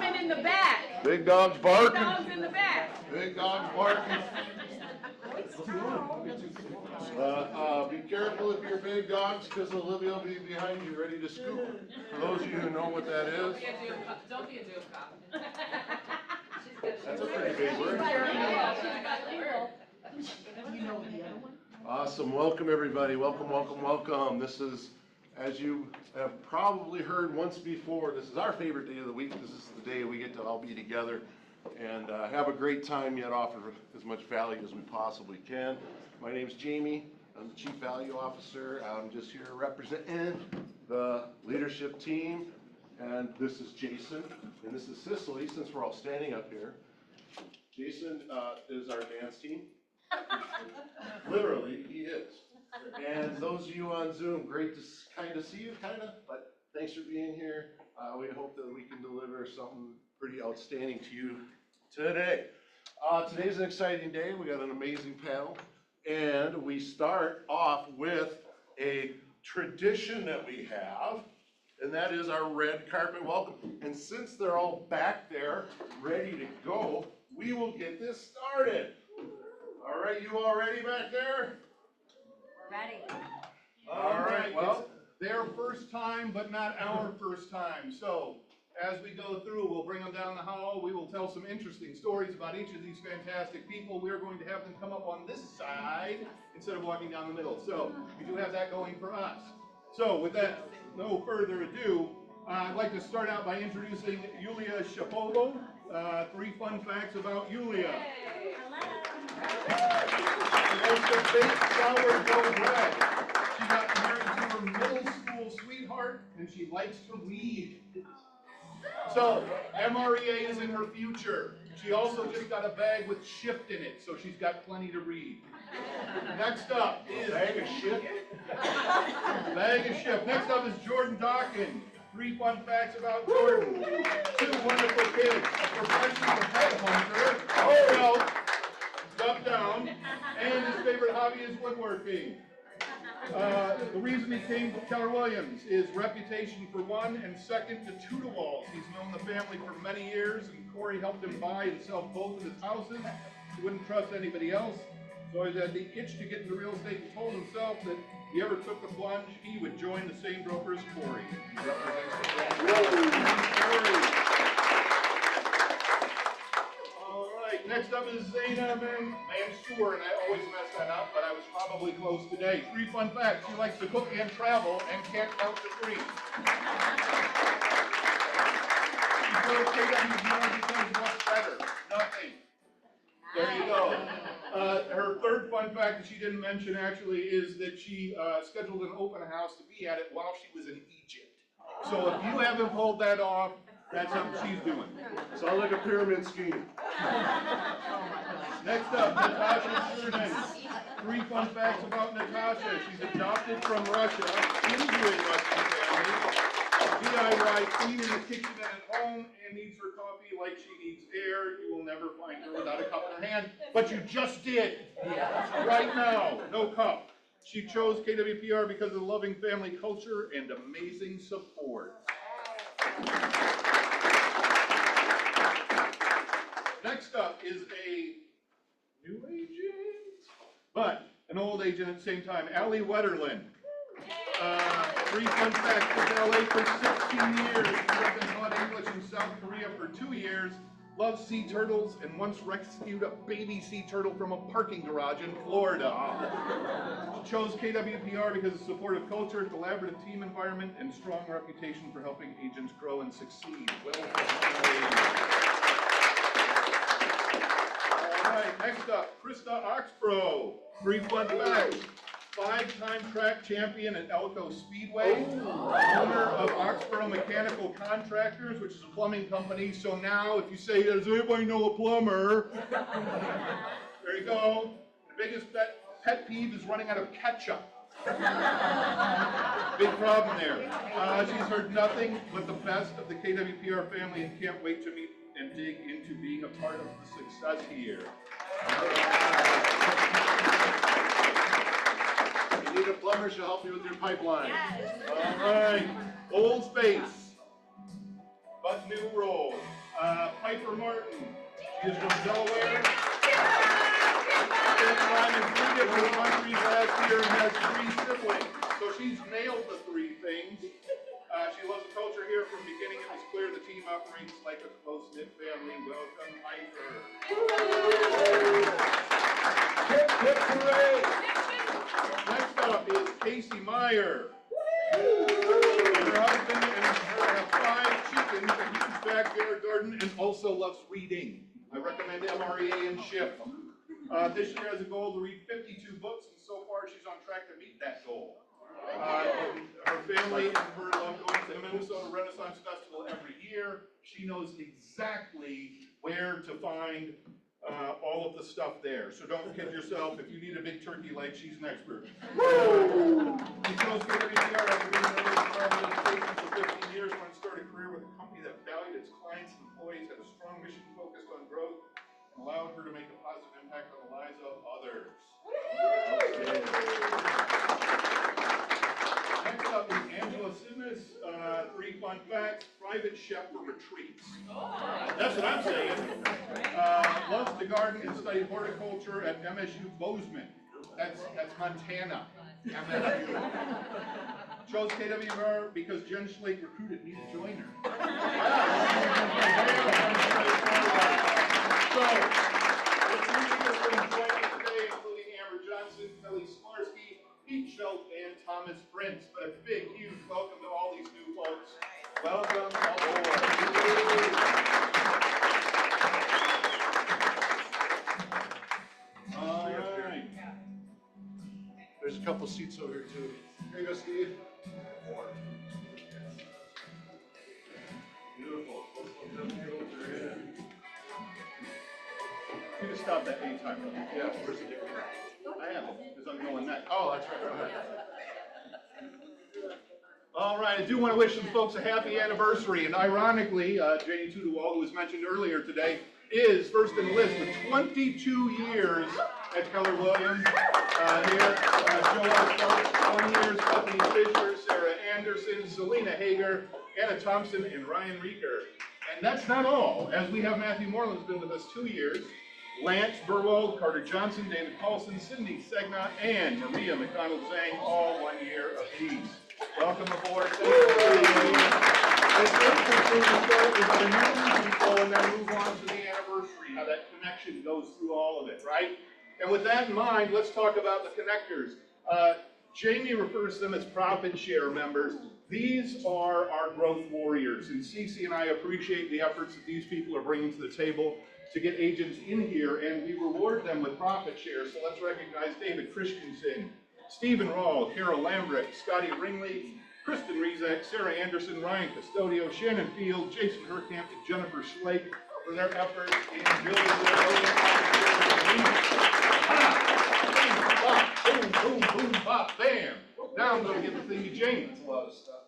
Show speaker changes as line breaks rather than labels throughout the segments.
coming in the back.
Big dogs barking.
Big dogs in the back.
Big dogs barking. Be careful if you're big dogs, because Olivia will be behind you ready to scoop. For those of you who know what that is.
Don't be a doom cop.
That's a pretty big word. Awesome. Welcome, everybody. Welcome, welcome, welcome. This is, as you have probably heard once before, this is our favorite day of the week. This is the day we get to all be together and have a great time, yet offer as much value as we possibly can. My name's Jamie. I'm the Chief Value Officer. I'm just here representing the leadership team. And this is Jason, and this is Cicely, since we're all standing up here. Jason is our dance team. Literally, he is. And those of you on Zoom, great to kind of see you, but thanks for being here. We hope that we can deliver something pretty outstanding to you today. Today's an exciting day. We got an amazing panel. And we start off with a tradition that we have, and that is our red carpet welcome. And since they're all back there, ready to go, we will get this started. All right, you all ready back there?
We're ready.
All right, well, their first time, but not our first time. So, as we go through, we'll bring them down the hall. We will tell some interesting stories about each of these fantastic people. We're going to have them come up on this side instead of walking down the middle. So, we do have that going for us. So, with that, no further ado, I'd like to start out by introducing Yulia Shapovalov. 3 fun facts about Yulia. She likes to bake sourdough bread. She got married to her middle school sweetheart, and she likes to read. So, MREA is in her future. She also just got a bag with shift in it, so she's got plenty to read. Next up is...
Bag of shift?
Bag of shift. Next up is Jordan Dawkins. 3 fun facts about Jordan. 2 wonderful kids. A professional headhunter. Oh, well, duck down. And his favorite hobby is woodworking. The reason he came to Keller Williams is reputation for one, and second to Tudor-Walls. He's known the family for many years, and Corey helped him buy and sell both of his houses. He wouldn't trust anybody else, so he had the itch to get into real estate and told himself that if he ever took the plunge, he would join the same broker as Corey. He represents the Next up is Zaina Mansour, and I always mess that up, but I was probably close today. 3 fun facts. She likes to cook and travel and can't count to 3. She feels KWPR becomes much better. Nothing. There you go. Her 3rd fun fact that she didn't mention actually is that she scheduled an open house to be at it while she was in Egypt. So if you haven't pulled that off, that's something she's doing.
Sounds like a pyramid scheme.
Next up, Natasha Chernin. 3 fun facts about Natasha. She's adopted from Russia into a Russian family. DIY queen in the kitchen and at home, and needs her coffee like she needs air. You will never find her without a cup in her hand, but you just did. Right now, no cup. She chose KWPR because of the loving family culture and amazing support. Next up is a new agent, but an old agent at the same time, Allie Wetterlin. 3 fun facts. Lived in LA for 16 years. She lived and taught English in South Korea for 2 years. Loves sea turtles and once rescued a baby sea turtle from a parking garage in Florida. She chose KWPR because of supportive culture, collaborative team environment, and strong reputation for helping agents grow and succeed. All right, next up, Krista Oxbro. 3 fun facts. 5-time track champion at Elko Speedway, owner of Oxborough Mechanical Contractors, which is a plumbing company. So now, if you say, does anybody know a plumber? There you go. The biggest pet peeve is running out of ketchup. Big problem there. She's heard nothing but the best of the KWPR family and can't wait to meet and dig into being a part of the success here.
You need a plumber, she'll help you with your pipeline.
Yes.
All right, old space, but new role. Martin. She is from Delaware. Spent time in 3 different countries last year and has 3 siblings. So she's nailed the 3 things. She loves the culture here from the beginning. It was clear the team operates like a close-knit family. Welcome, Iver. Hip, hip, hooray! Next up is Casey Meyer. Her husband and her have 5 chickens, a huge backyard garden, and also loves reading. I recommend MREA and Shift. This year has a goal to read 52 books, and so far she's on track to meet that goal. Her family and her love going to the Minnesota Renaissance Festival every year. She knows exactly where to find all of the stuff there. So don't kid yourself. If you need a big turkey leg, she's an expert. She chose KWR after being in early childhood education for 15 years, wanted to start a career with a company that valued its clients and employees, had a strong mission focused on growth, and allowed her to make a positive impact on the lives of others. Next up is Angela Simas. 3 fun facts. Private chef for retreats. That's what I'm saying. Loves to garden and studied horticulture at MSU Bozeman. That's Montana. MSU. Chose KWR because Jen Schlake recruited me to join her. So, the 3 leaders will be joining today, including Amber Johnson, Kelly Sklarsky, Pete Schultz, and Thomas Prince. But a big, huge welcome to all these new folks. Welcome aboard. All right.
There's a couple seats over here too. Here you go, Steve. Beautiful.
You just stop that anytime.
Yeah, where's the difference?
I am, because I'm going next.
Oh, that's right. Go ahead.
All right, I do want to wish some folks a happy anniversary, and ironically, Janie Tudewald, who was mentioned earlier today, is first in the list with 22 years at Keller Williams. Here, Joel Stark, 20 years, Bethany Fisher, Sarah Anderson, Selena Hager, Anna Thompson, and Ryan Rieker. And that's not all, as we have Matthew Moreland's been with us 2 years, Lance Burwald, Carter Johnson, David Paulson, Cindy Segnot, and Maria McDonald-Zhang, all 1 year apiece. Welcome aboard. Thank you. It's interesting to start with the new people and then move on to the anniversary, how that connection goes through all of it, right? And with that in mind, let's talk about the connectors. Jamie refers to them as profit share members. These are our growth warriors, and Cece and I appreciate the efforts that these people are bringing to the table to get agents in here, and we reward them with profit share. So let's recognize David Christensen, Stephen Rawl, Carol Lambrick, Scotty Ringley, Kristen Rezek, Sarah Anderson, Ryan Custodio, Shannon Field, Jason Herkamp, and Jennifer Schlake for their efforts in building their own boom, boom, boom, bop, bam. Now I'm going to give the thing to Jamie.
That's a lot of stuff.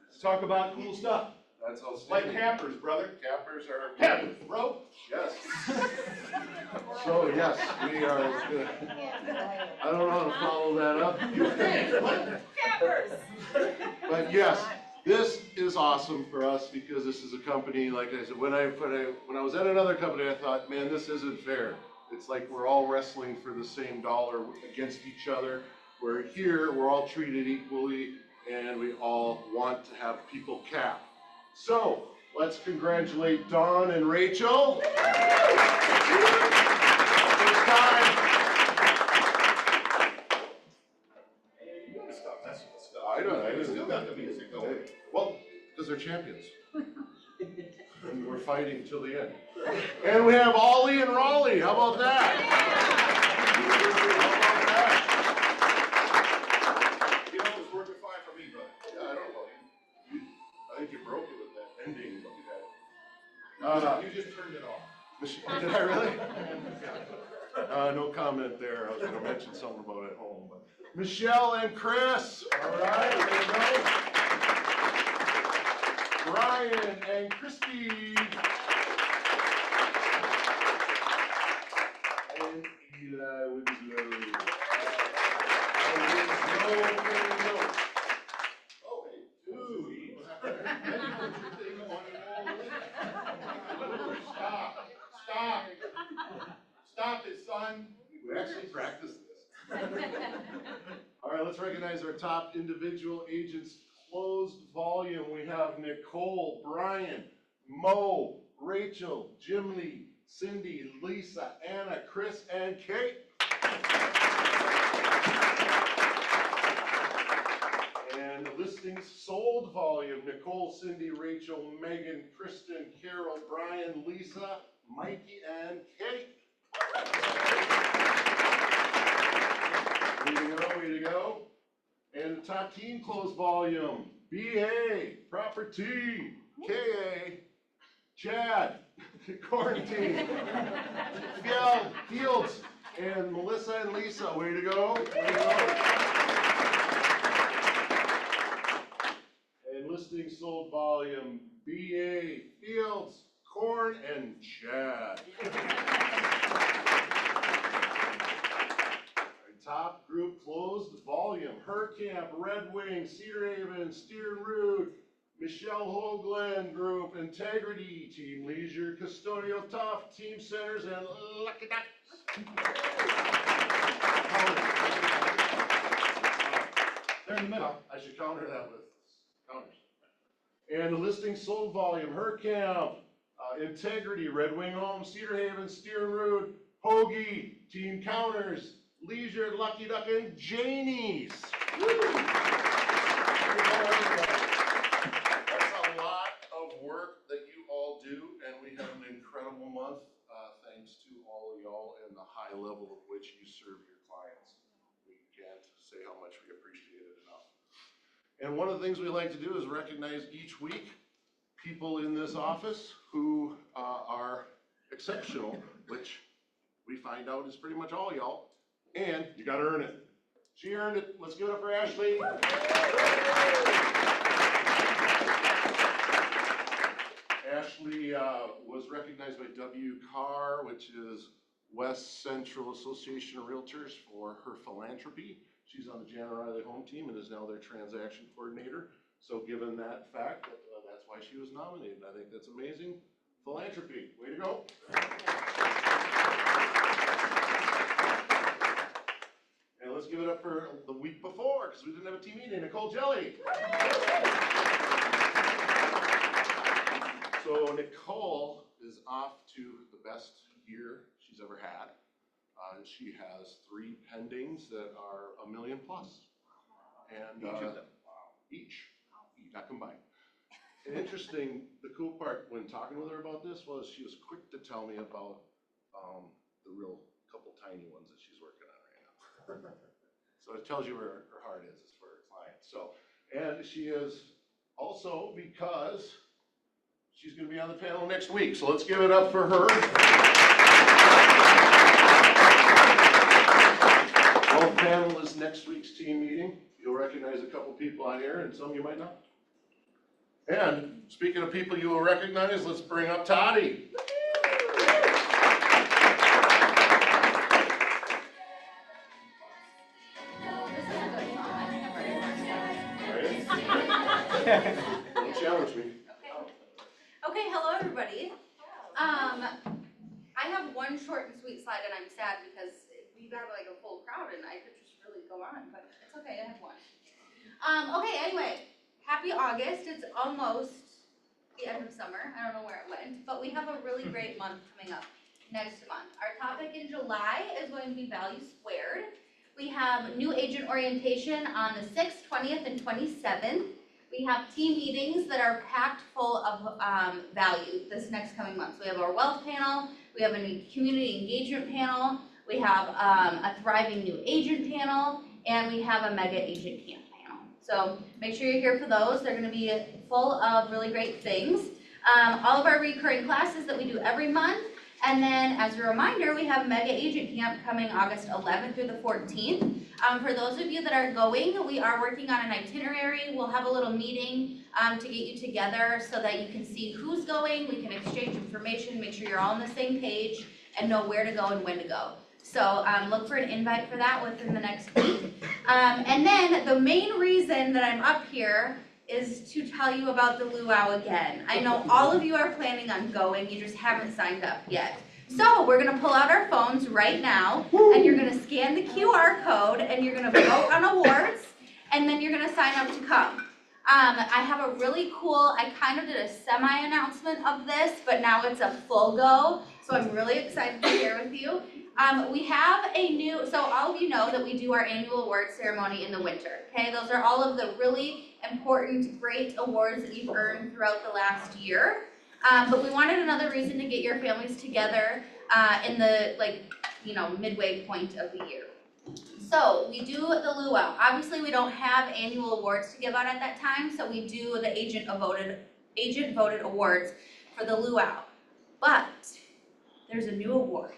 Let's talk about cool stuff.
That's all.
Like cappers, brother.
Cappers are.
Cappers, bro.
Yes. So yes, we are. I don't know how to follow that up.
Cappers.
But yes, this is awesome for us because this is a company, like I said, when I was at another company, I thought, man, this isn't fair. It's like we're all wrestling for the same dollar against each other. Where here, we're all treated equally, and we all want to have people cap. So, let's congratulate Dawn and Rachel. First time.
That's the stuff.
I know.
We still got the music going.
Well, because they're champions. And we're fighting till the end. And we have Ollie and Raleigh. How about that?
You know, it's working fine for me, brother.
Yeah, I don't know. I think you broke it with that ending.
You just turned it off.
Did I really? No comment there. I was going to mention something about it at home. But Michelle and Chris. All right, there you go. Brian and Christy. And Eli Winslow.
Oh, hey, dude. Then you put your thing on and all this. Stop. son.
We actually practiced this. All right, let's recognize our top individual agents. Closed volume, we have Nicole, Brian, Mo, Rachel, Jim Lee, Cindy, Lisa, Anna, Chris, and Kate. And listings sold volume, Nicole, Cindy, Rachel, Megan, Kristen, Carol, Brian, Lisa, Mikey, and Kate. Way to go, way to go. And the top team closed volume, BA, Proper T, KA, Chad, Quarantine, Fields, and Melissa and Lisa, way to go, way to go. And listing sold volume, BA, Fields, Corn, and Chad. Top group closed volume, Hercamp, Red Wing, Cedar Haven, Steer and Root, Michelle Hoagland Group, Integrity, Team Leisure, Custodial Tough, Team Centers, and Lucky Ducks.
They're in the middle.
I should counter that with counters. And the listing sold volume, Hercamp, Integrity, Red Wing Home, Cedar Haven, Steer and Root, Hoagie, Team Counters, Leisure, Lucky Duck, and Janie's. That's a lot of work that you all do, and we have an incredible month, thanks to all of y'all and the high level of which you serve your clients. We can't say how much we appreciate it enough. And one of the things we like to do is recognize each week people in this office who are exceptional, which we find out is pretty much all y'all. And you gotta earn it. She earned it. Let's give it up for Ashley. Ashley was recognized by WCAR, which is West Central Association of Realtors, for her philanthropy. She's on the Janet Riley home team and is now their transaction coordinator. So given that fact, that's why she was nominated. I think that's amazing. Philanthropy, way to go. And let's give it up for the week before, because we didn't have a team meeting, Nicole Jelly. So Nicole is off to the best year she's ever had. She has 3 pendings that are $1 million plus. And
Each of them.
Each, not combined. And interesting, the cool part when talking with her about this was she was quick to tell me about the real couple tiny ones that she's working on right now. So it tells you where her heart is for her clients. So, and she is also, because she's going to be on the panel next week. So let's give it up for her. Both panelists next week's team meeting. You'll recognize a couple people on here and some you might not. And speaking of people you will recognize, let's bring up Toddy. Don't challenge me.
Okay, hello everybody. I have one short and sweet slide and I'm sad because we got like a full crowd and I could just really go on, but it's okay, I have one. Okay, anyway, happy August. It's almost the end of summer. I don't know where it went, but we have a really great month coming up next month. Our topic in July is going to be value squared. We have new agent orientation on the 6th, 20th, and 27th. We have team meetings that are packed full of value this next coming month. So we have our wealth panel, we have a new community engagement panel, we have a thriving new agent panel, and we have a mega agent camp panel. So make sure you're here for those. They're going to be full of really great things. All of our recurring classes that we do every month. And then as a reminder, we have Mega Agent Camp coming August 11th through the 14th. For those of you that are going, we are working on an itinerary. We'll have a little meeting to get you together so that you can see who's going. We can exchange information, make sure you're all on the same page and know where to go and when to go. So look for an invite for that within the next week. And then the main reason that I'm up here is to tell you about the luau again. I know all of you are planning on going, you just haven't signed up yet. So we're gonna pull out our phones right now, and you're gonna scan the QR code, and you're gonna vote on awards, and then you're gonna sign up to come. I have a really cool, I kind of did a semi-announcement of this, but now it's a full go, so I'm really excited to share with you. We have a new, so all of you know that we do our annual award ceremony in the winter, okay? Those are all of the really important, great awards that you've earned throughout the last year. But we wanted another reason to get your families together in the, midway point of the year. So we do the luau. Obviously, we don't have annual awards to give out at that time, so we do the agent voted awards for the luau. But there's a new award.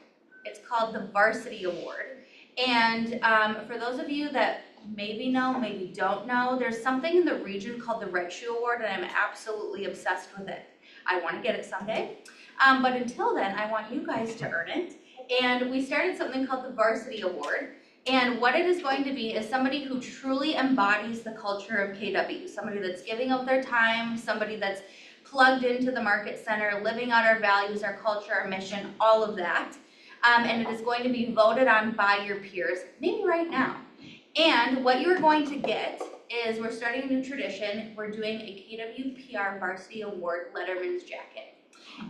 It's called the Varsity Award. And for those of you that maybe know, maybe don't know, there's something in the region called the Red Shoe Award, and I'm absolutely obsessed with it. I want to get it someday. But until then, I want you guys to earn it. And we started something called the Varsity Award. And what it is going to be is somebody who truly embodies the culture of KW, somebody that's giving of their time, somebody that's plugged into the Market Center, living out our values, our culture, our mission, all of that. And it is going to be voted on by your peers, maybe right now. And what you're going to get is we're starting a new tradition. We're doing a KWPR Varsity Award Letterman's Jacket.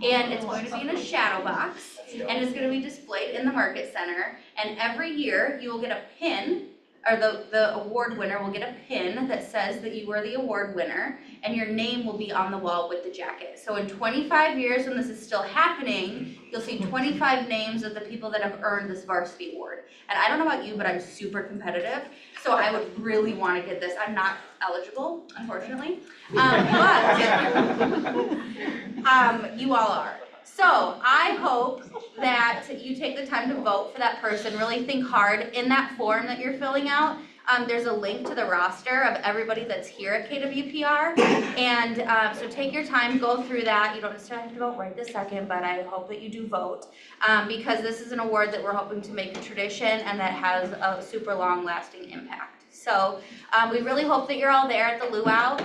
And it's going to be in a shadow box, and it's going to be displayed in the Market Center. And every year you will get a pin, or the award winner will get a pin that says that you were the award winner, and your name will be on the wall with the jacket. So in 25 years, when this is still happening, you'll see 25 names of the people that have earned this Varsity Award. And I don't know about you, but I'm super competitive, so I would really want to get this. I'm not eligible, unfortunately, but you all are. So I hope that you take the time to vote for that person. Really think hard. In that form that you're filling out, there's a link to the roster of everybody that's here at KWPR. And so take your time, go through that. You don't necessarily have to vote right this second, but I hope that you do vote because this is an award that we're hoping to make a tradition and that has a super long lasting impact. So we really hope that you're all there at the luau.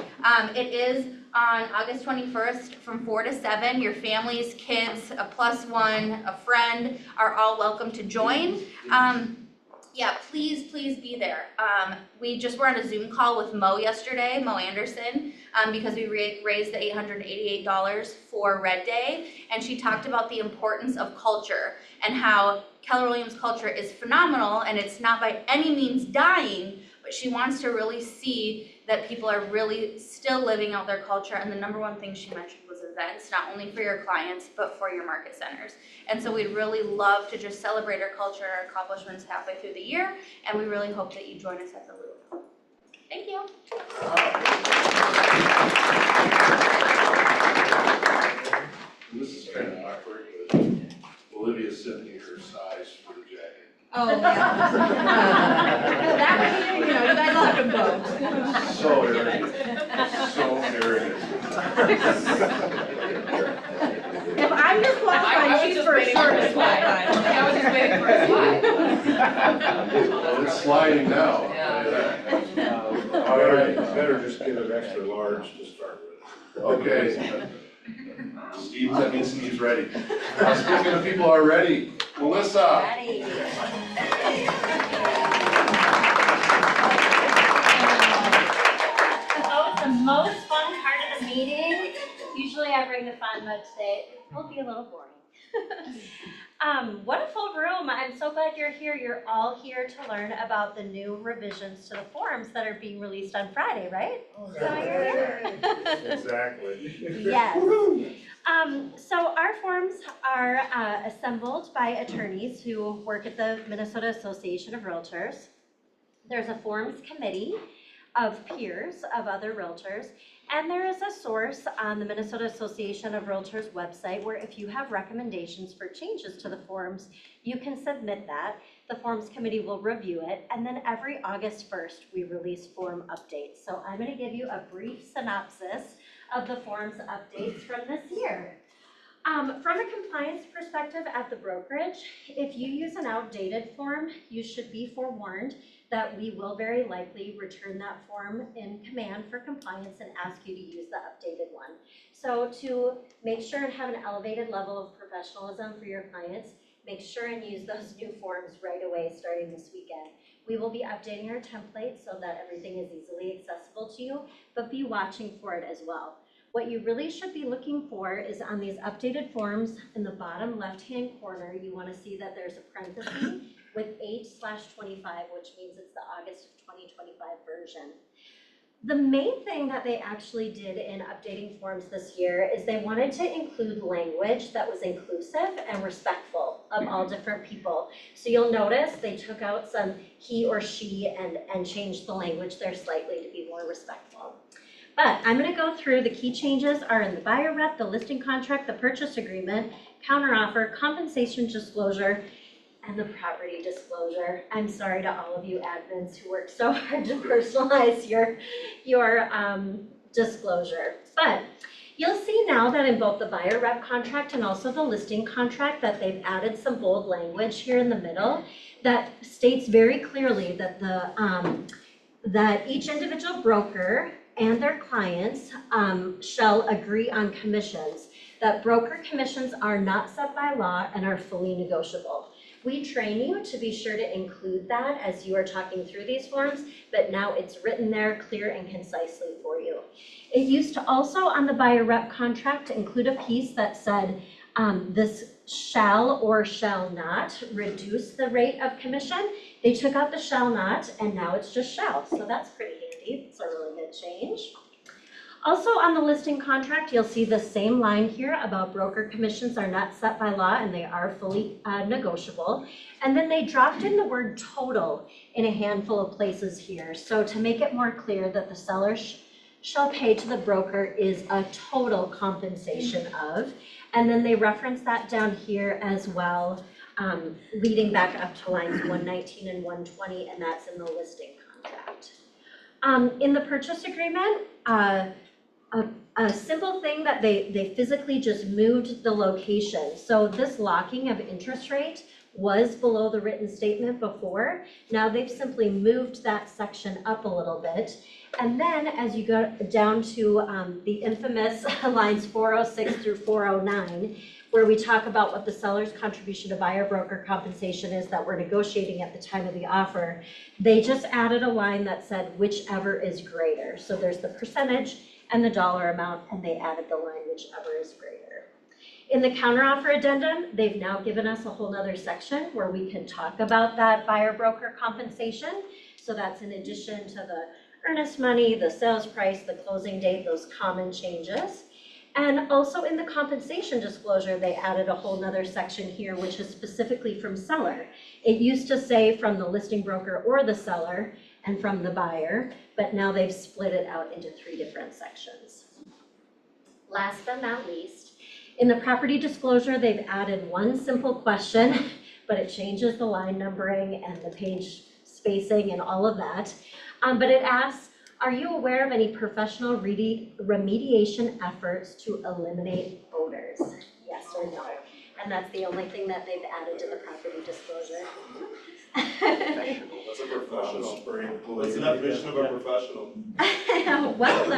It is on August 21st from 4 to 7. Your families, kids, a +1, a friend are all welcome to join. Yeah, please be there. We just were on a Zoom call with Mo yesterday, Mo Anderson, because we raised the $888 for Red Day, and she talked about the importance of culture and how Keller Williams culture is phenomenal and it's not by any means dying, but she wants to really see that people are really still living out their culture, and the number one thing she mentioned was events, not only for your clients, but for your market centers. And so we'd really love to just celebrate our culture and our accomplishments halfway through the year, and we really hope that you join us at the Loop. Thank you.
This is kind of awkward, but Olivia's sent me her size for the jacket.
Oh, yeah. That would be, you guys all have to vote.
So arrogant. So arrogant.
If I'm disqualified, she's for sure disqualified. I was just waiting for a slide.
Well, it's sliding now. All right.
Better just get an extra large to start with.
Okay. Steve, that means Steve's ready. Speaking of people who are ready, Melissa.
Ready.
Oh, it's the most fun part of the meeting. Usually I bring the fun, but today it will be a little boring. What a full room. I'm so glad you're here. You're all here to learn about the new revisions to the forms that are being released on Friday, right? So you're here.
Exactly.
Yes. So our forms are assembled by attorneys who work at the Minnesota Association of Realtors. There's a forms committee of peers of other realtors, and there is a source on the Minnesota Association of Realtors website where if you have recommendations for changes to the forms, you can submit that. The forms committee will review it, and then every August 1st, we release form updates. So I'm going to give you a brief synopsis of the forms updates from this year. From a compliance perspective at the brokerage, if you use an outdated form, you should be forewarned that we will very likely return that form in command for compliance and ask you to use the updated one. So to make sure and have an elevated level of professionalism for your clients, make sure and use those new forms right away starting this weekend. We will be updating our template so that everything is easily accessible to you, but be watching for it as well. What you really should be looking for is on these updated forms in the bottom left-hand corner, you want to see that there's a parenthesis with 8/25, which means it's the August of 2025 version. The main thing that they actually did in updating forms this year is they wanted to include language that was inclusive and respectful of all different people. So you'll notice they took out some he or she and changed the language there slightly to be more respectful. But I'm gonna go through the key changes are in the buyer rep, the listing contract, the purchase agreement, counteroffer, compensation disclosure, and the property disclosure. I'm sorry to all of you admins who work so hard to personalize your disclosure. But you'll see now that in both the buyer rep contract and also the listing contract that they've added some bold language here in the middle that states very clearly that that each individual broker and their clients shall agree on commissions, that broker commissions are not set by law and are fully negotiable. We train you to be sure to include that as you are talking through these forms, but now it's written there clear and concisely for you. It used to also on the buyer rep contract include a piece that said this shall or shall not reduce the rate of commission. They took out the shall not and now it's just shall, so that's pretty handy. It's a really good change. Also on the listing contract, you'll see the same line here about broker commissions are not set by law and they are fully negotiable. And then they dropped in the word total in a handful of places here. So to make it more clear that the seller shall pay to the broker is a total compensation of. And then they reference that down here as well, leading back up to lines 119 and 120, and that's in the listing contract. In the purchase agreement, a simple thing that they physically just moved the location. So this locking of interest rate was below the written statement before. Now they've simply moved that section up a little bit. And then as you go down to the infamous lines 406 through 409, where we talk about what the seller's contribution to buyer broker compensation is that we're negotiating at the time of the offer, they just added a line that said whichever is greater. So there's the percentage and the dollar amount, and they added the line whichever is greater. In the counteroffer addendum, they've now given us a whole nother section where we can talk about that buyer broker compensation. So that's in addition to the earnest money, the sales price, the closing date, those common changes. And also in the compensation disclosure, they added a whole nother section here, which is specifically from seller. It used to say from the listing broker or the seller and from the buyer, but now they've split it out into 3 different sections. Last but not least, in the property disclosure, they've added one simple question, but it changes the line numbering and the page spacing and all of that. But it asks, are you aware of any professional remediation efforts to eliminate odors? Yes or no? And that's the only thing that they've added to the property disclosure.
That's a professional. What's the definition of a professional?
Well,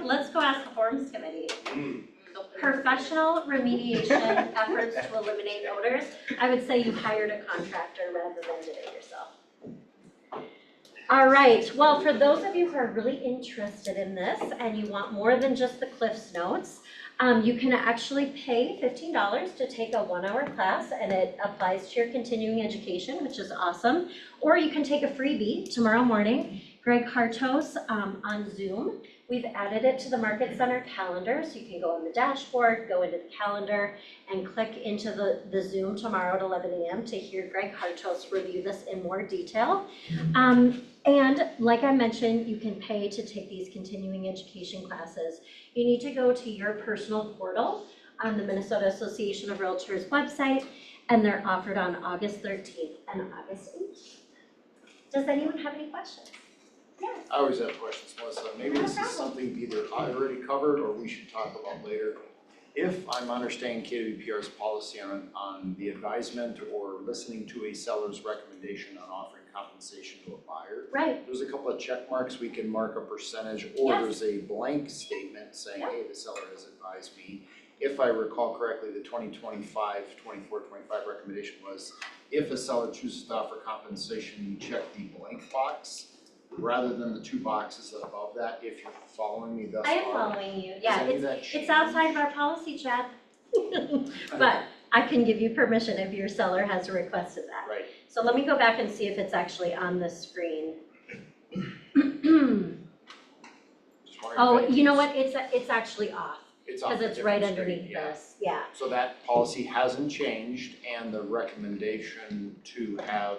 let's go ask the forms committee. Professional remediation efforts to eliminate odors. I would say you hired a contractor rather than did it yourself. All right, well, for those of you who are really interested in this and you want more than just the Cliff's Notes, you can actually pay $15 to take a 1-hour class, and it applies to your continuing education, which is awesome. Or you can take a freebie tomorrow morning. Greg Hartos on Zoom. We've added it to the Market Center calendar, so you can go on the dashboard, go into the calendar, and click into the Zoom tomorrow at 11 a.m. to hear Greg Hartos review this in more detail. And like I mentioned, you can pay to take these continuing education classes. You need to go to your personal portal on the Minnesota Association of Realtors website, and they're offered on August 13th and August 18th. Does anyone have any questions? Yes.
I always have questions, Melissa. Maybe this is something either I already covered or we should talk about later. If I'm understanding KWPR's policy on the advisement or listening to a seller's recommendation on offering compensation to a buyer,
Right,
there's a couple of check marks. We can mark a percentage, or
Yes.
there's a blank statement saying,
Yeah.
hey, the seller has advised me. If I recall correctly, the 2025, 24, 25 recommendation was, if a seller chooses to offer compensation, you check the blank box rather than the two boxes above that, if you're following me thus far.
I am following you,
Does
yeah,
any of that
it's
change?
outside of our policy, Chad. But I can give you permission if your seller has requested that.
Right.
So let me go back and see if it's actually on the screen.
Just wondering
Oh,
if
you know what, it's actually off,
It's off
because
a
it's right
different screen,
underneath
yeah.
this, yeah.
So that policy hasn't changed, and the recommendation to have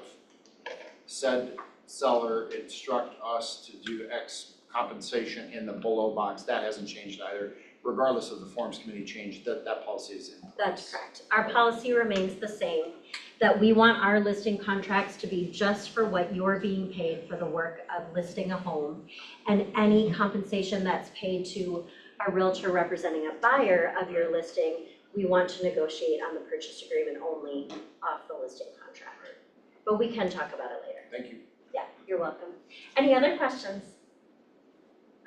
said seller instruct us to do X compensation in the below box, that hasn't changed either. Regardless of the forms committee change, that policy is in place.
That's correct. Our policy remains the same, that we want our listing contracts to be just for what you're being paid for the work of listing a home. And any compensation that's paid to a realtor representing a buyer of your listing, we want to negotiate on the purchase agreement only off the listing contract. But we can talk about it later.
Thank you.
Yeah, you're welcome. Any other questions?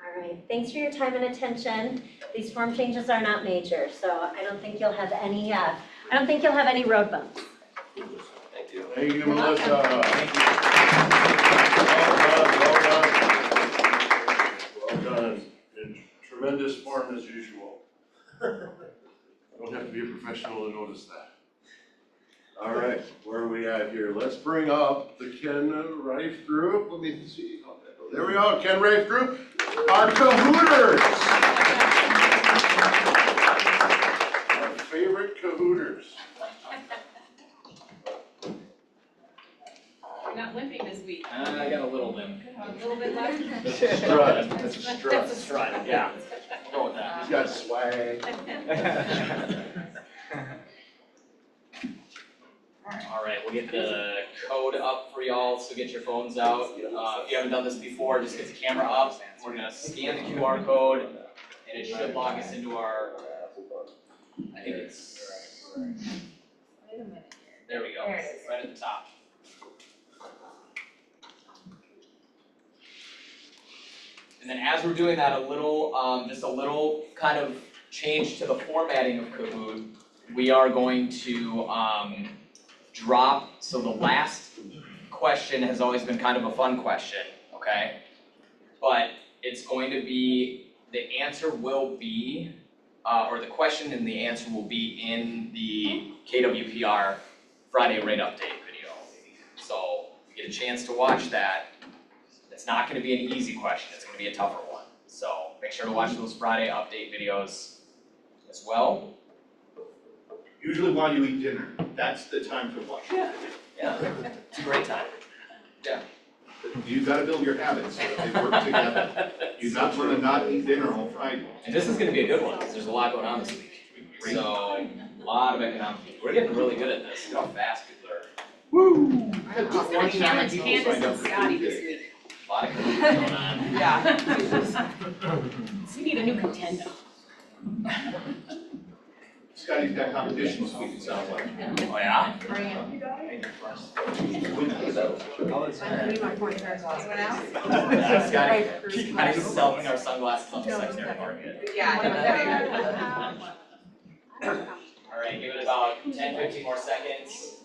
All right, thanks for your time and attention. These form changes are not major, so I don't think you'll have any, road bumps.
Thank you.
Thank you, Melissa. Well done. And tremendous form as usual. You don't have to be a professional to notice that. All right, where are we at here? Let's bring up the Ken Rife group. Let me see. There we go, Ken Rife group, our Cahooters. Our favorite Cahooters.
You're not limping this week.
I got a little limp.
A little bit left.
That's a strut.
That's a strut. That's a strut, yeah. Go with that.
He's got swag.
All right, we'll get the code up for y'all, so get your phones out. If you haven't done this before, just get the camera up. We're gonna scan the QR code, and it should log us into our, I think it's,
Wait a minute here.
there we go,
There it is.
right at the top. And then as we're doing that, just a little kind of change to the formatting of Kahoot. We are going to drop, so the last question has always been kind of a fun question, okay? But it's going to be, the answer will be, or the question and the answer will be in the KWPR Friday rate update video. So you get a chance to watch that. It's not gonna be an easy question, it's gonna be a tougher one. So make sure to watch those Friday update videos as well.
Usually while you eat dinner, that's the time to watch.
Yeah, it's a great time.
You gotta build your habits so that they work together. You not wanna not eat dinner on Friday.
And this is gonna be a good one, because there's a lot going on this week. So, a lot of economic, we're getting really good at this, look how fast people are.
Woo!
He's gonna challenge Candace and Scotty this week.
A lot of going on.
Yeah. We need a new contender.
Scotty's got competition this week, it sounds like.
Oh, yeah?
Bring it.
Anyone else?
Yeah, Scotty's selling our sunglasses on the secondary market.
Yeah.
All right, give it about 10, 15 more seconds.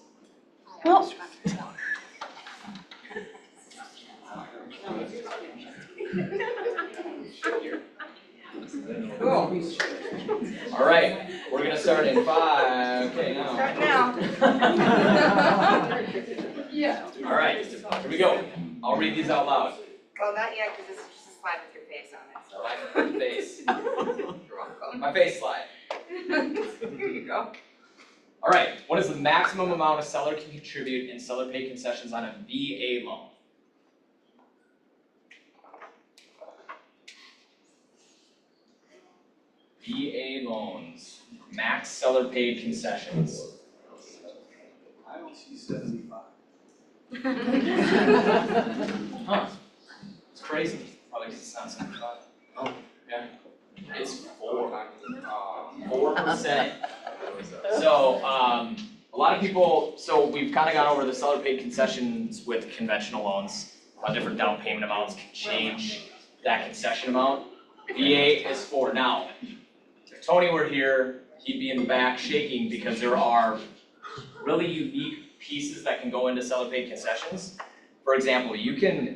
All right, we're gonna start in 5, okay, now.
Start now.
Yeah.
All right, here we go. I'll read these out loud.
Well, not yet, because this is just a slide with your face on it, so.
My face. My face slide.
Here you go.
All right, what is the maximum amount a seller can contribute in seller pay concessions on a VA loan? VA loans, max seller paid concessions.
I don't see 75.
Huh, it's crazy, probably because it's not 75.
Oh.
Yeah, it's 4%. people, so we've kind of gone over the seller paid concessions with conventional loans. Different down payment amounts can change that concession amount. VA is for now. If Tony were here, he'd be in the back shaking because there are really unique pieces that can go into seller paid concessions. For example,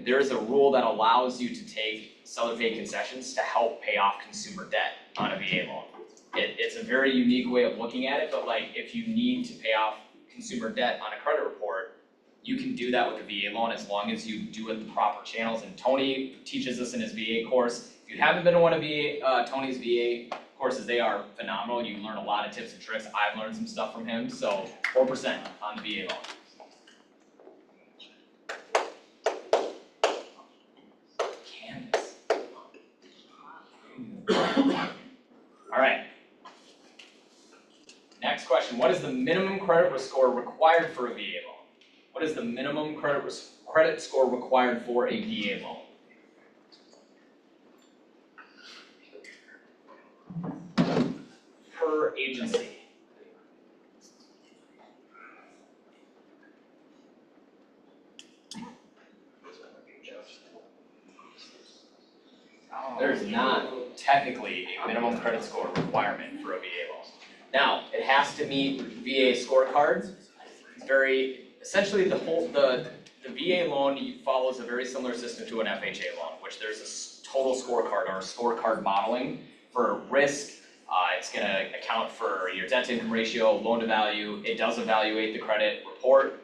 there's a rule that allows you to take seller paid concessions to help pay off consumer debt on a VA loan. It's a very unique way of looking at it, but like if you need to pay off consumer debt on a credit report, you can do that with a VA loan as long as you do it the proper channels. And Tony teaches this in his VA course. If you haven't been to one of Tony's VA courses, they are phenomenal. You learn a lot of tips and tricks. I've learned some stuff from him, so 4% on the VA loan. Canvas. All right. Next question, what is the minimum credit score required for a VA loan? What is the minimum credit score required for a VA loan? Per agency. There's not technically a minimum credit score requirement for a VA loan. Now, it has to meet VA scorecards. Essentially the VA loan follows a very similar system to an FHA loan, which there's a total scorecard or scorecard modeling for risk. It's gonna account for your debt to income ratio, loan to value. It does evaluate the credit report.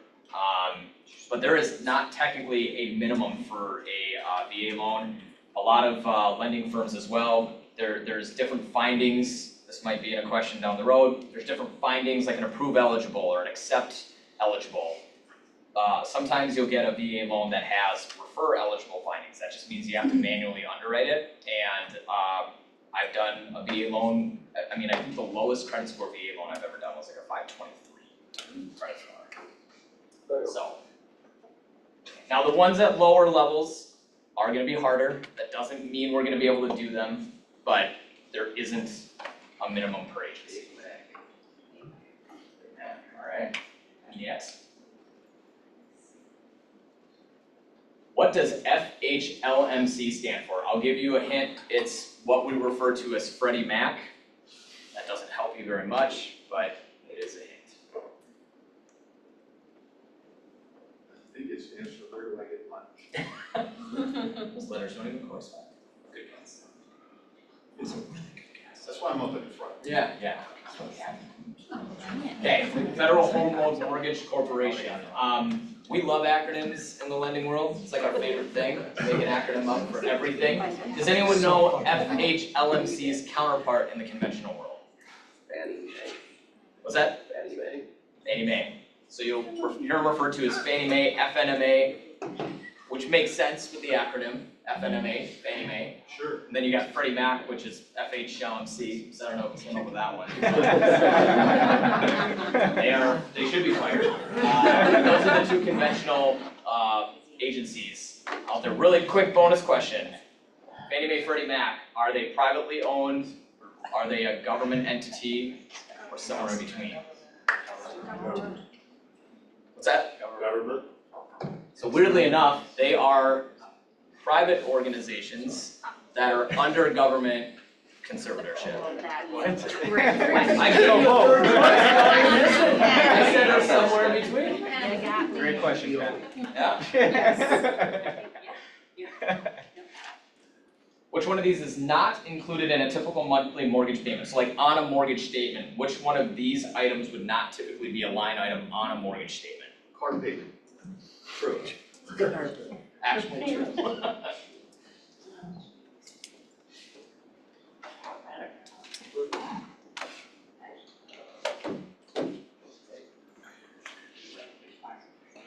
But there is not technically a minimum for a VA loan. A lot of lending firms as well, there's different findings. This might be in a question down the road. There's different findings like an approve eligible or an accept eligible. Sometimes you'll get a VA loan that has refer eligible findings. That just means you have to manually underwrite it. And I've done a VA loan, I think the lowest credit score VA loan I've ever done was like a 523 credit score. So, now the ones at lower levels are gonna be harder. That doesn't mean we're gonna be able to do them, but there isn't a minimum per agency. Alright, yes. What does FHLMC stand for? I'll give you a hint. It's what we refer to as Freddie Mac. That doesn't help you very much, but it is a hint.
I think it stands for where do I get lunch?
Those letters don't even correspond. Good guess.
It's a really good guess. That's why I'm up in the front.
Yeah. Okay, Federal Home Loan Mortgage Corporation. We love acronyms in the lending world. It's like our favorite thing. Make an acronym up for everything. Does anyone know FHLMC's counterpart in the conventional world?
Fannie Mae.
What's that?
Fannie Mae.
Fannie Mae. So you'll hear them referred to as Fannie Mae, FNMA, which makes sense with the acronym, FNMA, Fannie Mae.
Sure.
And then you got Freddie Mac, which is FHLMC, so I don't know what's going on with that one. They should be fired. Those are the two conventional agencies out there. Really quick bonus question. Fannie Mae, Freddie Mac, are they privately owned? Are they a government entity? Or somewhere in between? What's that?
Government.
So weirdly enough, they are private organizations that are under government conservatorship. I said they're somewhere in between.
Great question, Ken.
Yeah. Which one of these is not included in a typical monthly mortgage payment? So like on a mortgage statement, which one of these items would not typically be a line item on a mortgage statement?
Card payment.
True. Actually true.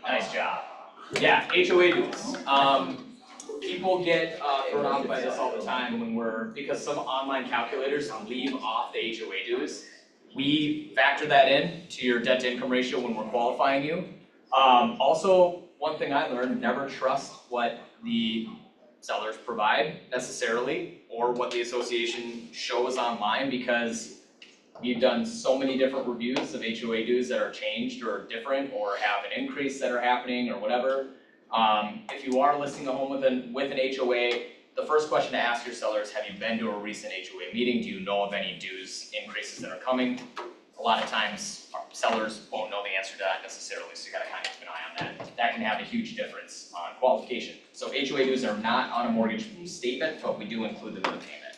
Nice job. Yeah, HOA dues. People get thrown off by this all the time because some online calculators leave off the HOA dues. We factor that in to your debt to income ratio when we're qualifying you. Also, one thing I learned, never trust what the sellers provide necessarily or what the association shows online because we've done so many different reviews of HOA dues that are changed or different or have an increase that are happening or whatever. If you are listing a home with an HOA, the first question to ask your seller is, have you been to a recent HOA meeting? Do you know of any dues increases that are coming? A lot of times, sellers won't know the answer to that necessarily, so you gotta kind of keep an eye on that. That can have a huge difference on qualification. So HOA dues are not on a mortgage statement, but we do include them in the payment.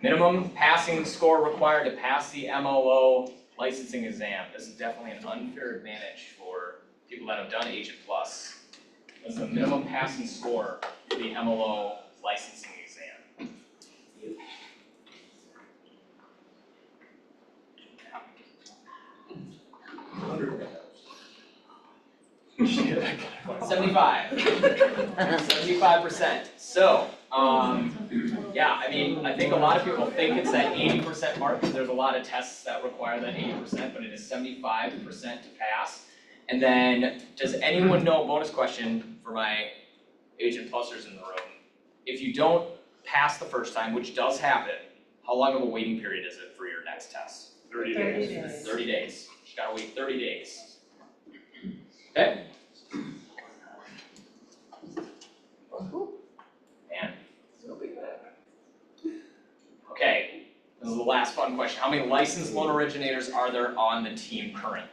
Minimum passing score required to pass the MLO licensing exam. This is definitely an unfair advantage for people that have done Agent Plus. This is the minimum passing score for the MLO licensing exam. $75. 75%. So, yeah, I mean, I think a lot of people think it's that 80% mark, because there's a lot of tests that require that 80%, but it is 75% to pass. And then, does anyone know, bonus question for my Agent Plusers in the room, if you don't pass the first time, which does happen, how long of a waiting period is it for your next test?
30 days.
30 days. You gotta wait 30 days. Okay? Man. Okay, this is the last fun question. How many licensed loan originators are there on the team currently?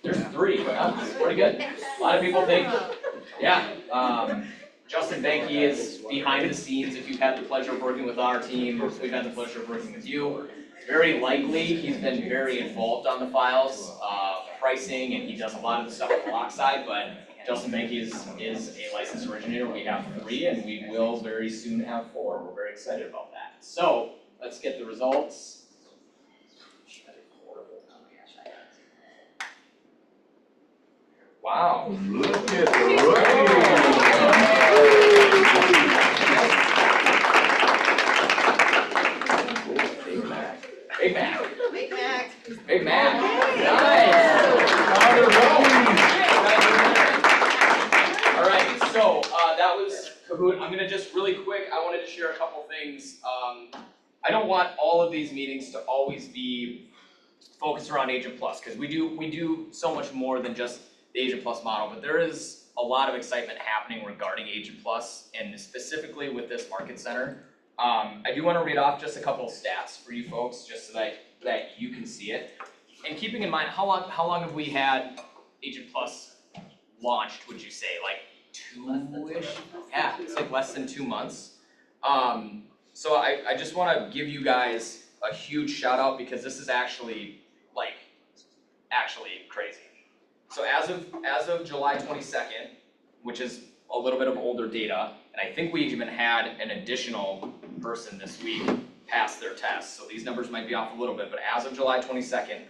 There's 3, that's pretty good. A lot of people think, yeah, Justin Benke is behind the scenes. If you've had the pleasure of working with our team, or if we've had the pleasure of working with you, very likely he's been very involved on the files, pricing, and he does a lot of the stuff on the lock side, but Justin Benke is a licensed originator. We have 3, and we will very soon have 4. We're very excited about that. So, let's get the results. Wow.
Look at the rookie.
Big Mac. Big Mac.
Big Mac.
Big Mac. Nice. All right, so that was Kahoot. I'm gonna just really quick, I wanted to share a couple things. I don't want all of these meetings to always be focused around Agent Plus, because we do so much more than just the Agent Plus model, but there is a lot of excitement happening regarding Agent Plus, and specifically with this market center. I do want to read off just a couple of stats for you folks, just so that you can see it. And keeping in mind, how long have we had Agent Plus launched, would you say? Like 2-ish? Yeah, it's like less than 2 months. So I just want to give you guys a huge shout out, because this is actually crazy. So as of July 22nd, which is a little bit of older data, and I think we even had an additional person this week pass their test, so these numbers might be off a little bit, but as of July 22nd,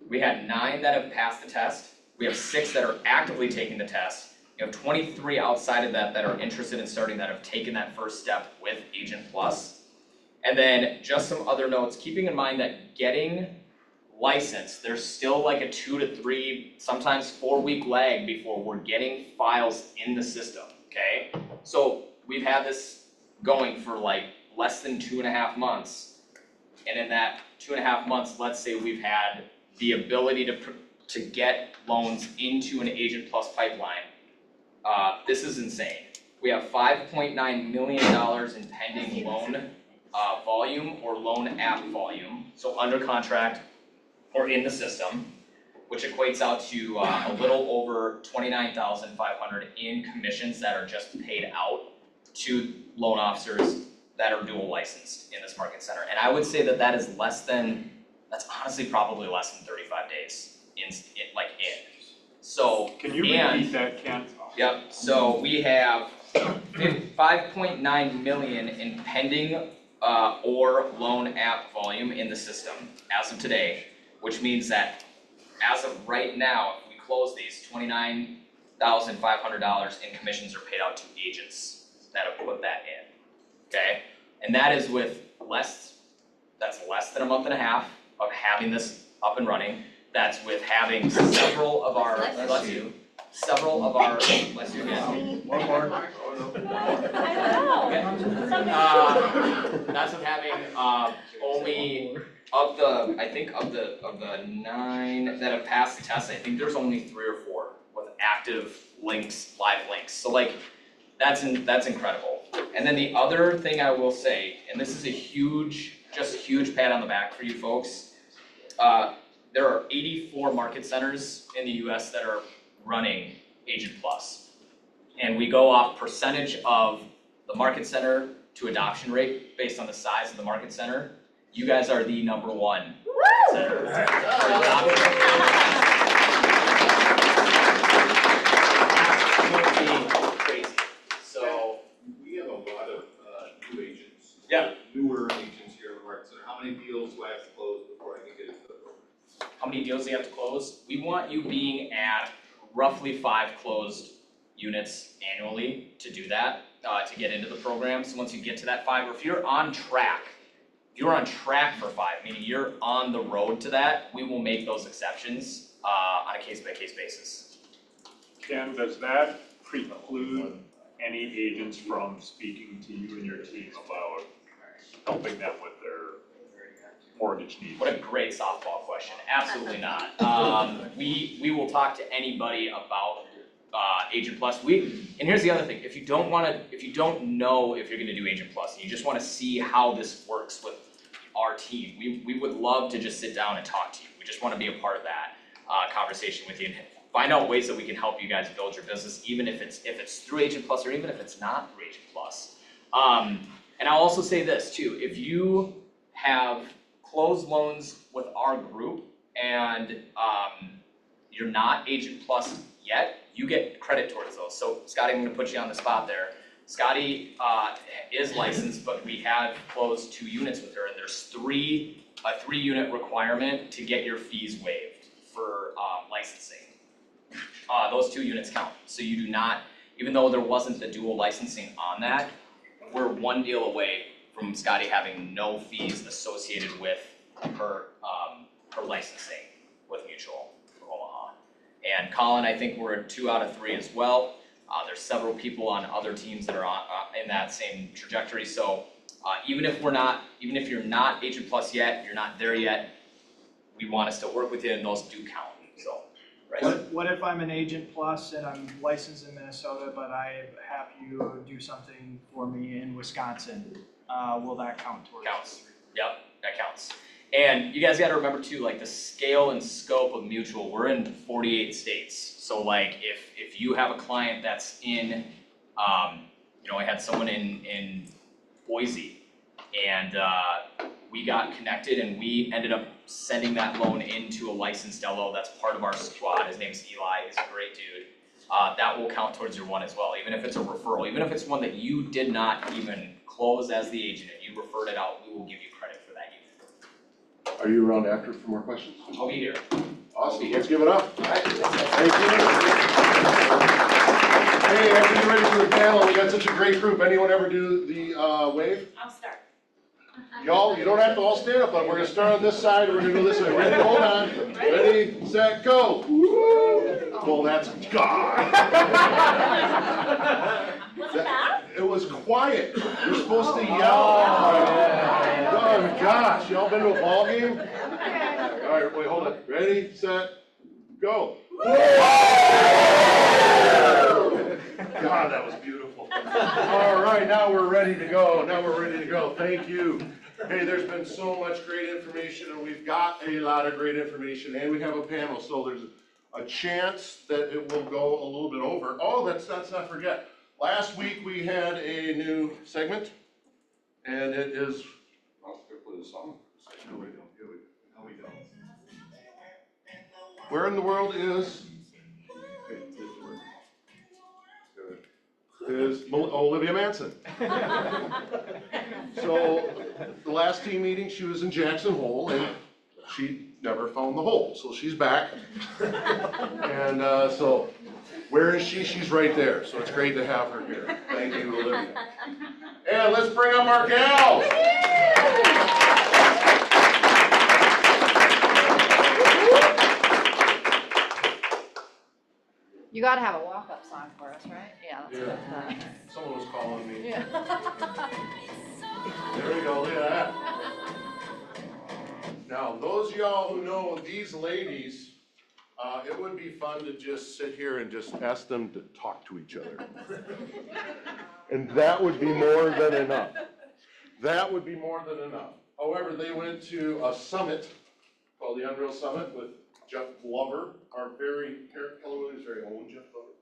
we had 9 that have passed the test, we have 6 that are actively taking the test, you have 23 outside of that are interested in starting, that have taken that first step with Agent Plus. And then just some other notes, keeping in mind that getting licensed, there's still like a 2 to 3, sometimes 4-week lag before we're getting files in the system, okay? So we've had this going for like less than 2.5 months, and in that 2.5 months, let's say we've had the ability to get loans into an Agent Plus pipeline. This is insane. We have $5.9 million in pending loan volume or loan app volume, so under contract or in the system, which equates out to a little over $29,500 in commissions that are just paid out to loan officers that are dual licensed in this market center. And I would say that that is that's honestly probably less than 35 days in. So,
can you repeat that, Ken?
Yep, so we have 5.9 million in pending or loan app volume in the system as of today, which means that as of right now, if we close these, $29,500 in commissions are paid out to agents that have put that in, okay? And that is with that's less than a month and a half of having this up and running. That's with having several of our, bless you, bless you again.
One more.
I don't know.
That's with having, only of the, I think of the 9 that have passed the test, I think there's only 3 or 4 with active links, live links. So like, that's incredible. And then the other thing I will say, and this is a huge pat on the back for you folks. There are 84 market centers in the US that are running Agent Plus. And we go off percentage of the market center to adoption rate based on the size of the market center. You guys are the #1 market center. Absolutely crazy. So
We have a lot of new agents.
Yeah.
Newer agents here in the market center. How many deals do I have to close before I can get into the program?
how many deals do you have to close? We want you being at roughly 5 closed units annually to do that, to get into the program. So once you get to that 5, or if you're on track for 5, meaning you're on the road to that, we will make those exceptions on a case-by-case basis.
Ken, does that preclude any agents from speaking to you and your team about helping them with their mortgage needs?
What a great softball question. Absolutely not. We will talk to anybody about Agent Plus. And here's the other thing, if you don't know if you're gonna do Agent Plus, and you just wanna see how this works with our team, we would love to just sit down and talk to you. We just wanna be a part of that conversation with you and find out ways that we can help you guys build your business, even if it's through Agent Plus or even if it's not through Agent Plus. And I'll also say this too, if you have closed loans with our group and you're not Agent Plus yet, you get credit towards those. So Scotty, I'm gonna put you on the spot there. Scotty is licensed, but we have closed 2 units with her, and there's a 3-unit requirement to get your fees waived for licensing. Those 2 units count. So you do not, even though there wasn't the dual licensing on that, we're 1 deal away from Scotty having no fees associated with her licensing with Mutual for Omaha. And Colin, I think we're at 2 out of 3 as well. There's several people on other teams that are in that same trajectory. So even if you're not Agent Plus yet, you're not there yet, we want to still work with you, and those do count. So, right.
What if I'm an Agent Plus and I'm licensed in Minnesota, but I have you do something for me in Wisconsin? Will that count towards?
Counts. Yep, that counts. And you guys got to remember too, like the scale and scope of Mutual. We're in 48 states. So like if you have a client that's in, I had someone in Boise, and we got connected and we ended up sending that loan into a licensed LO that's part of our squad. His name's Eli. He's a great dude. That will count towards your 1 as well, even if it's a referral, even if it's one that you did not even close as the agent and you referred it out, we will give you credit for that unit.
Are you around after for more questions?
I'll be here.
Awesome, let's give it up.
All right.
Thank you. Hey, after you're ready for the panel, we got such a great group. Anyone ever do the wave?
I'll start.
Y'all, you don't have to all stand up, but we're gonna start on this side and we're gonna go this way. Ready? Hold on. Ready, set, go. Well, that's God.
Was it that?
It was quiet. You're supposed to yell. Oh gosh, y'all been to a ball game? All right, wait, hold on. Ready, set, go. God, that was beautiful. All right, now we're ready to go. Thank you. Hey, there's been so much great information, and we've got a lot of great information, and we have a panel, so there's a chance that it will go a little bit over. Oh, let's not forget. Last week we had a new segment, and it is, I'll put a song. No, we don't. Where in the world is, Olivia Manson. So the last team meeting, she was in Jackson Hole, and she never found the hole, so she's back. And so where is she? She's right there, so it's great to have her here. Thank you, Olivia. And let's bring up our gals.
You gotta have a walk-up song for us, right? Yeah.
Yeah. Someone was calling me.
Yeah.
There we go, look at that. Now, those of y'all who know these ladies, it would be fun to just sit here and just ask them to talk to each other. And that would be more than enough. That would be more than enough. However, they went to a summit called the Unreal Summit with Jeff Glover, our very, Keller Williams' very own Jeff Glover.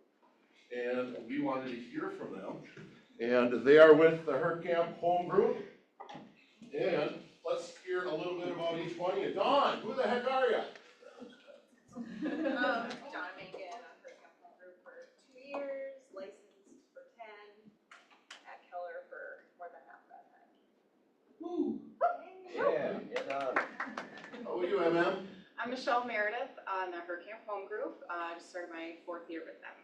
And we wanted to hear from them. And they are with the HerCamp home group. And let's hear a little bit about each one of you. Dawn, who the heck are you?
John Mangan, I'm HerCamp home group for 2 years, licensed for 10, at Keller for more than half that time.
Woo.
Yeah, get up.
How are you, MM?
I'm Michelle Meredith on the HerCamp home group. Just started my 4th year with them.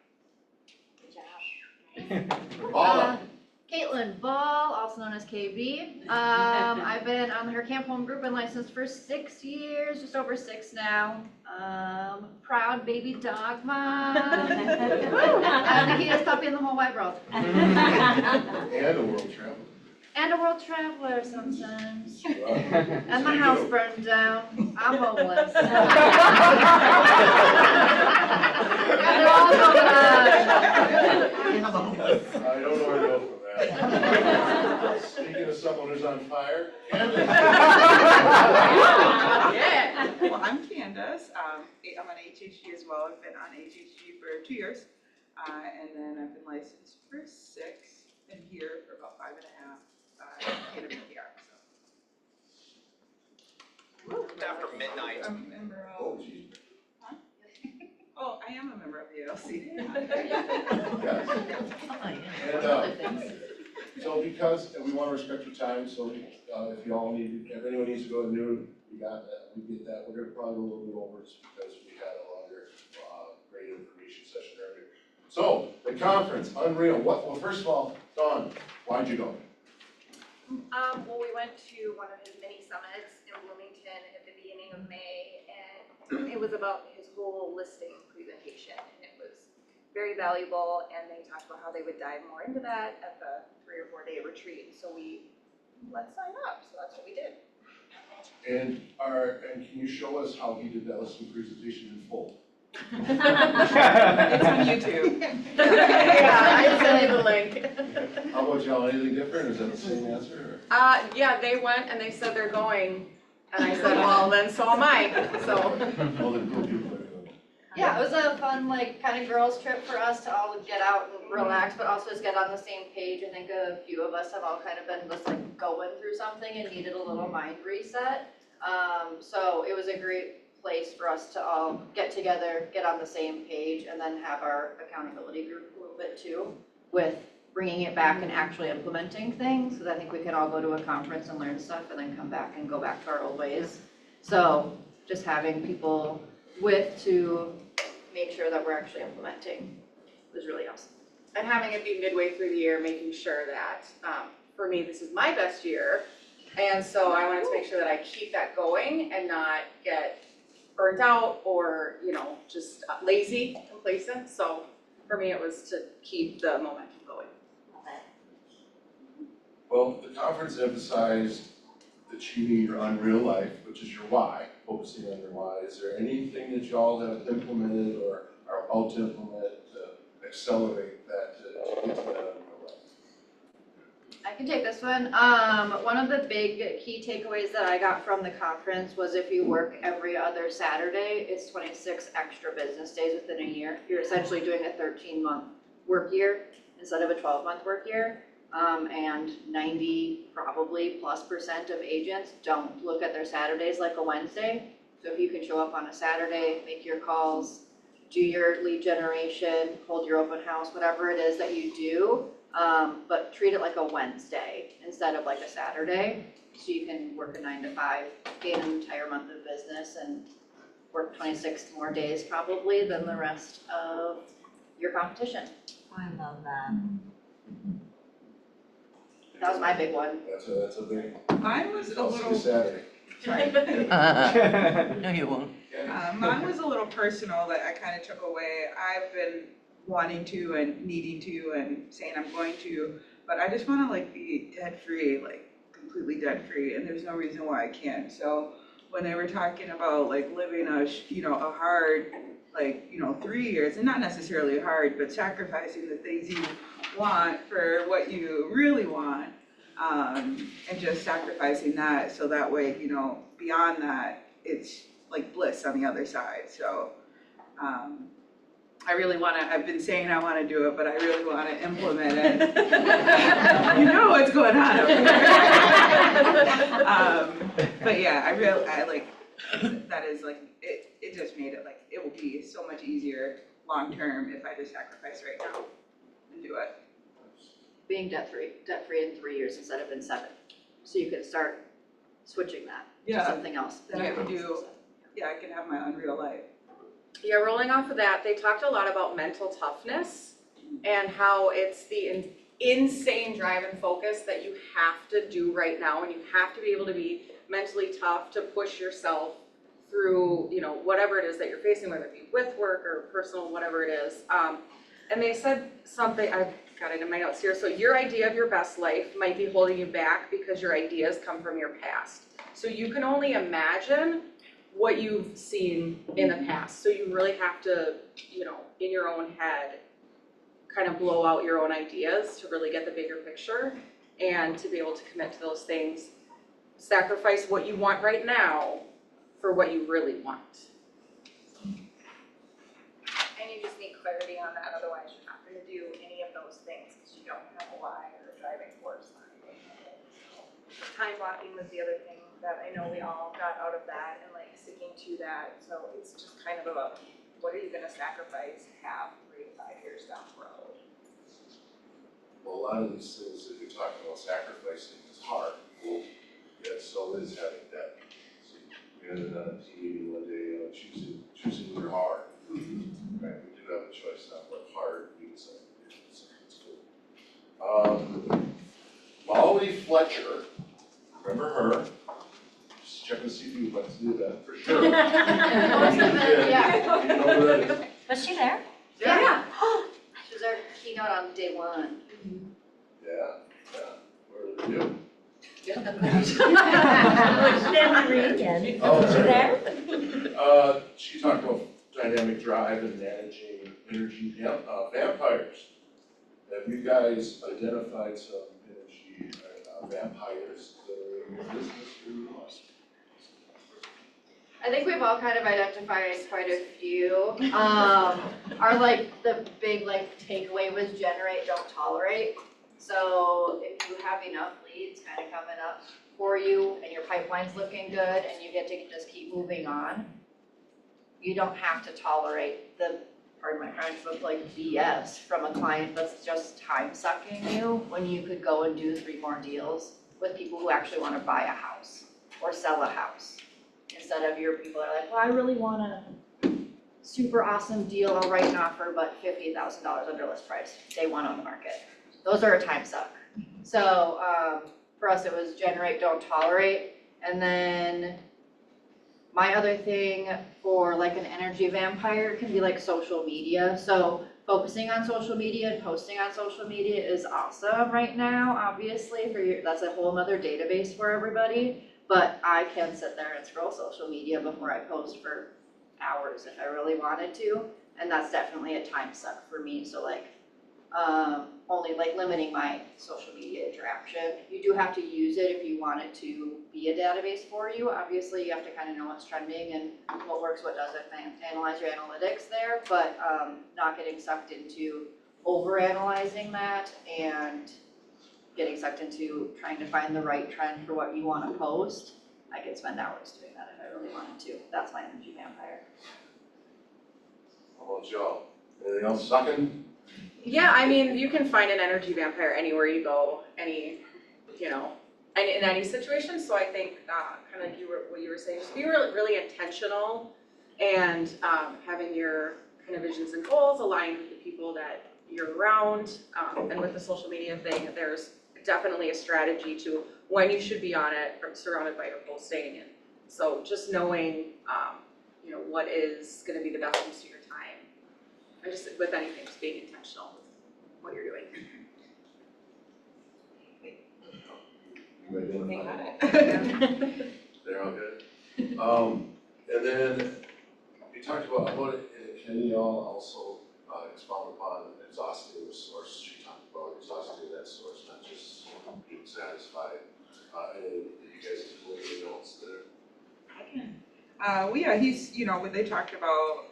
Good job.
Paula.
Caitlin Ball, also known as KB. I've been on the HerCamp home group and licensed for 6 years, just over 6 now. Proud baby dog mom. I'm the cutest puppy in the whole wide world.
And a world traveler.
And a world traveler sometimes. And my house burned down. I'm homeless. And they're all going
I don't know where to go from that. Speaking of someone who's on fire, Candace.
Yeah, well, I'm Candace. I'm on HHG as well. I've been on HHG for 2 years. And then I've been licensed for 6, been here for about 5.5. In a PR, so.
After midnight.
I'm a member of.
Oh, geez.
Huh? Oh, I am a member of the LC.
And, so because, and we want to respect your time, so if y'all need, if anyone needs to go to noon, we got that, we get that. We're gonna probably go a little bit over just because we had a longer, great information session earlier. So, the conference, Unreal, well, first of all, Dawn, why'd you go?
Well, we went to one of his mini summits in Bloomington at the beginning of May, and it was about his whole listing presentation, and it was very valuable, and they talked about how they would dive more into that at the 3 or 4 day retreat, so let's sign up, so that's what we did.
And can you show us how he did that listing presentation in full?
It's on YouTube.
Yeah, I sent you the link.
How about y'all, anything different, is that the same answer?
Yeah, they went and they said they're going, and I said, well, then so am I, so.
Well, then go do it.
Yeah, it was a fun, like, kind of girls' trip for us to all get out and relax, but also just get on the same page. I think a few of us have all kind of been just like going through something and needed a little mind reset. So it was a great place for us to all get together, get on the same page, and then have our accountability group a little bit too, with bringing it back and actually implementing things, because I think we could all go to a conference and learn stuff and then come back and go back to our old ways. So just having people with to make sure that we're actually implementing was really awesome.
And having it be midway through the year, making sure that, for me, this is my best year. And so I wanted to make sure that I keep that going and not get burnt out or, just lazy, complacent. So for me, it was to keep the momentum going.
Well, the conference emphasized achieving your unreal life, which is your why, focusing on your why. Is there anything that y'all have implemented or are about to implement to accelerate that, to get to that unreal life?
I can take this one. One of the big key takeaways that I got from the conference was if you work every other Saturday, it's 26 extra business days within a year. You're essentially doing a 13-month work year instead of a 12-month work year. And 90% probably plus of agents don't look at their Saturdays like a Wednesday. So if you can show up on a Saturday, make your calls, do your lead generation, hold your open house, whatever it is that you do, but treat it like a Wednesday instead of like a Saturday. So you can work a 9 to 5, gain an entire month of business and work 26 more days probably than the rest of your competition.
I love that.
That was my big one.
That's a big,
Mine was a
I'll see you
little,
Saturday.
sorry.
No, you won't.
Mine was a little personal that I kind of took away. I've been wanting to and needing to and saying I'm going to, but I just want to like be debt free, like completely debt free, and there's no reason why I can't. So when they were talking about like living a hard, 3 years, and not necessarily hard, but sacrificing the things you want for what you really want, and just sacrificing that so that way, beyond that, it's like bliss on the other side. So I really want to, I've been saying I want to do it, but I really want to implement it. You know what's going on over there. But yeah, I like, that is like, it just made it like, it will be so much easier long-term if I just sacrifice right now and do it.
Being debt-free in 3 years instead of in 7. So you can start switching that to
Yeah.
something else.
Then I can do, I can have my unreal life.
Yeah, rolling off of that, they talked a lot about mental toughness and how it's the insane drive and focus that you have to do right now, and you have to be able to be mentally tough to push yourself through, whatever it is that you're facing, whether it be with work or personal, whatever it is. And they said something, I've got it in my notes here, so your idea of your best life might be holding you back because your ideas come from your past. So you can only imagine what you've seen in the past. So you really have to, in your own head, kind of blow out your own ideas to really get the bigger picture and to be able to commit to those things. Sacrifice what you want right now for what you really want.
And you just need clarity on that, otherwise you're not gonna do any of those things because you don't have a why or a driving force behind it. Time blocking was the other thing that I know we all got out of that and like sticking to that. So it's just kind of a, what are you gonna sacrifice to have 3 to 5 years down the road?
Well, a lot of these things that you're talking about sacrificing is hard. Yet so is having debt. So we had a team meeting one day, choosing your hard. Right, we do have a choice now, what hard means. It's good. Molly Fletcher, remember her? Just check to see if you want to do that, for sure.
Yeah.
You know who that is?
Was she there?
Yeah. She was our keynote on day 1.
Yeah. Where are you?
Memory again.
Oh,
Was she there?
She talked about dynamic drive and managing energy vampires. Have you guys identified some energy vampires that are in your business or lost?
I think we've all kind of identified quite a few. Our the big takeaway was generate, don't tolerate. So if you have enough leads kind of coming up for you and your pipeline's looking good and you get to just keep moving on, you don't have to tolerate the, pardon my French, but BS from a client that's just time sucking you when you could go and do 3 more deals with people who actually want to buy a house or sell a house. Instead of your people that are like, well, I really want a super awesome deal, I'll write an offer, but $50,000 under list price, day 1 on the market. Those are a time suck. So for us, it was generate, don't tolerate. And then my other thing for an energy vampire can be social media. So focusing on social media and posting on social media is awesome right now, obviously. That's a whole other database for everybody. But I can sit there and scroll social media before I post for hours if I really wanted to. And that's definitely a time suck for me. So only limiting my social media interaction. You do have to use it if you want it to be a database for you. Obviously, you have to kind of know what's trending and what works, what doesn't, and analyze your analytics there, but not getting sucked into over-analyzing that and getting sucked into trying to find the right trend for what you want to post. I could spend hours doing that if I really wanted to. That's my energy vampire.
How about y'all? Anything else sucking?
Yeah, I mean, you can find an energy vampire anywhere you go, and in any situation. So I think kind of what you were saying, just be really, really intentional and having your kind of visions and goals aligned with the people that you're around. And with the social media thing, there's a definitely a strategy to when you should be on it, or surrounded by your full staying in. So just knowing, you know, what is gonna be the best use of your time. And just with anything, just being intentional with what you're doing.
You
They
identify
got
them
it.
all? They're all good? And then you talked about, can you all also expound upon exhausting the source? She talked about exhausting that source, not just being satisfied. And you guys have any notes there?
I can. Well, yeah, he's, you know, when they talked about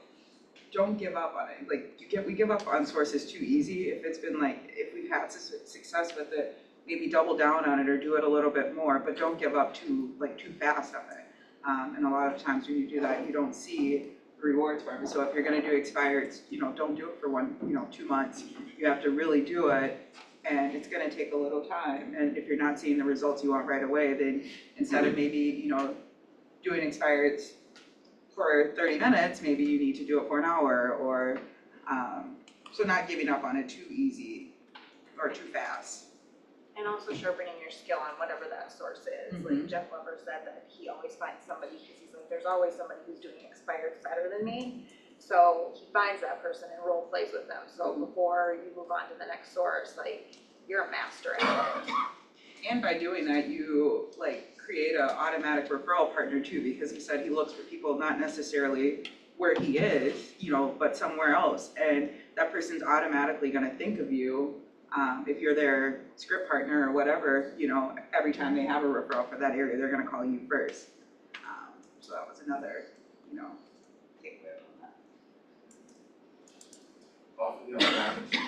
don't give up on it. Like we give up on sources too easy. If it's been like, if we've had success with it, maybe double down on it or do it a little bit more, but don't give up too fast on it. And a lot of times when you do that, you don't see rewards for it. So if you're gonna do expireds, you know, don't do it for 2 months. You have to really do it, and it's gonna take a little time. And if you're not seeing the results you want right away, then instead of maybe, you know, doing expireds for 30 minutes, maybe you need to do it for an hour, or, so not giving up on it too easy or too fast.
And also sharpening your skill on whatever that source is. Like Jeff Weber said that he always finds somebody, because he's like, there's always somebody who's doing expired better than me. So he finds that person and role plays with them. So before you move on to the next source, like, you're a master at it.
And by doing that, you like create an automatic referral partner too, because he said he looks for people not necessarily where he is, you know, but somewhere else. And that person's automatically gonna think of you. If you're their script partner or whatever, you know, every time they have a referral for that area, they're gonna call you first. So that was another, you know, takeaway from that.
Often you all practice?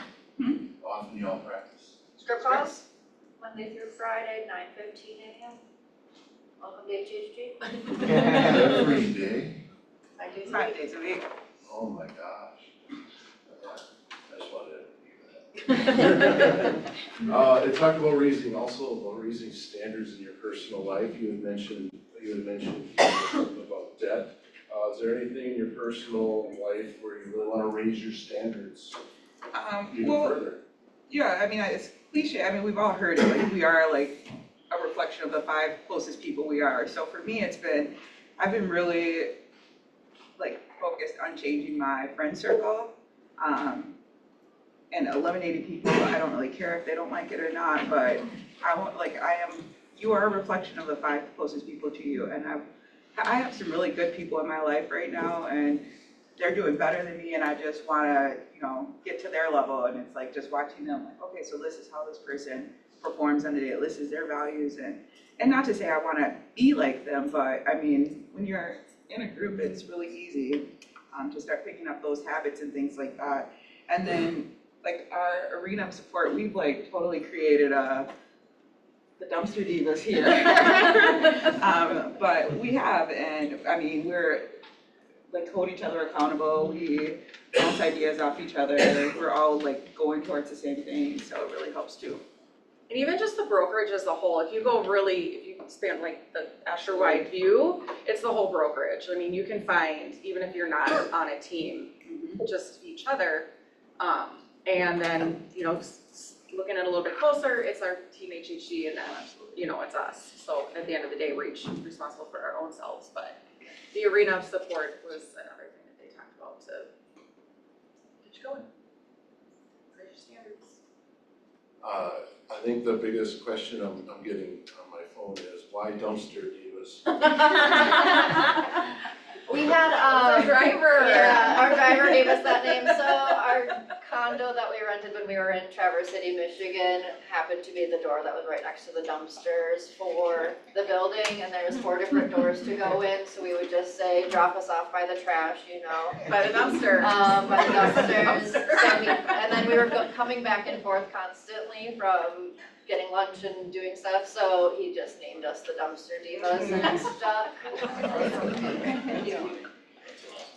Often you all practice?
Script calls, Monday through Friday, 9:15 a.m. Welcome to HHG.
Every day?
5 days a
5
week.
days a week.
Oh my gosh. I just wanted to it talked about raising, also about raising standards in your personal life. You had mentioned about debt. Is there anything in your personal life where you really want to raise your standards even further?
Yeah, I mean, it's cliche. I mean, we've all heard it. Like, we are like a reflection of the 5 closest people we are. So for me, I've been really like focused on changing my friend circle. And eliminating people. I don't really care if they don't like it or not, but you are a reflection of the 5 closest people to you. And I have some really good people in my life right now, and they're doing better than me, and I just wanna, you know, get to their level. And it's like just watching them, like, okay, so this is how this person performs on the day, this is their values, and not to say I wanna be like them, but I mean, when you're in a group, it's really easy to start picking up those habits and things like that. And then like our arena of support, we've like totally created the dumpster divas here. But we have, and I mean, we're like hold each other accountable. We bounce ideas off each other. We're all like going towards the same thing, so it really helps too.
And even just the brokerage as a whole, if you span like the Escher-wide view, it's the whole brokerage. I mean, you can find, even if you're not on a team, just each other. And then, you know, looking at it a little bit closer, it's our team HHG, and then, you know, it's us. So at the end of the day, we're each responsible for our own selves, but the arena of support was another thing that they talked about to get you going. Raise your standards.
I think the biggest question I'm getting on my phone is, why dumpster divas?
We had,
Our driver.
Yeah, our driver gave us that name. So our condo that we rented when we were in Traverse City, Michigan, happened to be the door that was right next to the dumpsters for the building, and there was 4 different doors to go in, so we would just say, drop us off by the trash, you know.
By the dumpster.
By the dumpsters. And then we were coming back and forth constantly from getting lunch and doing stuff, so he just named us the Dumpster Divas, and it stuck.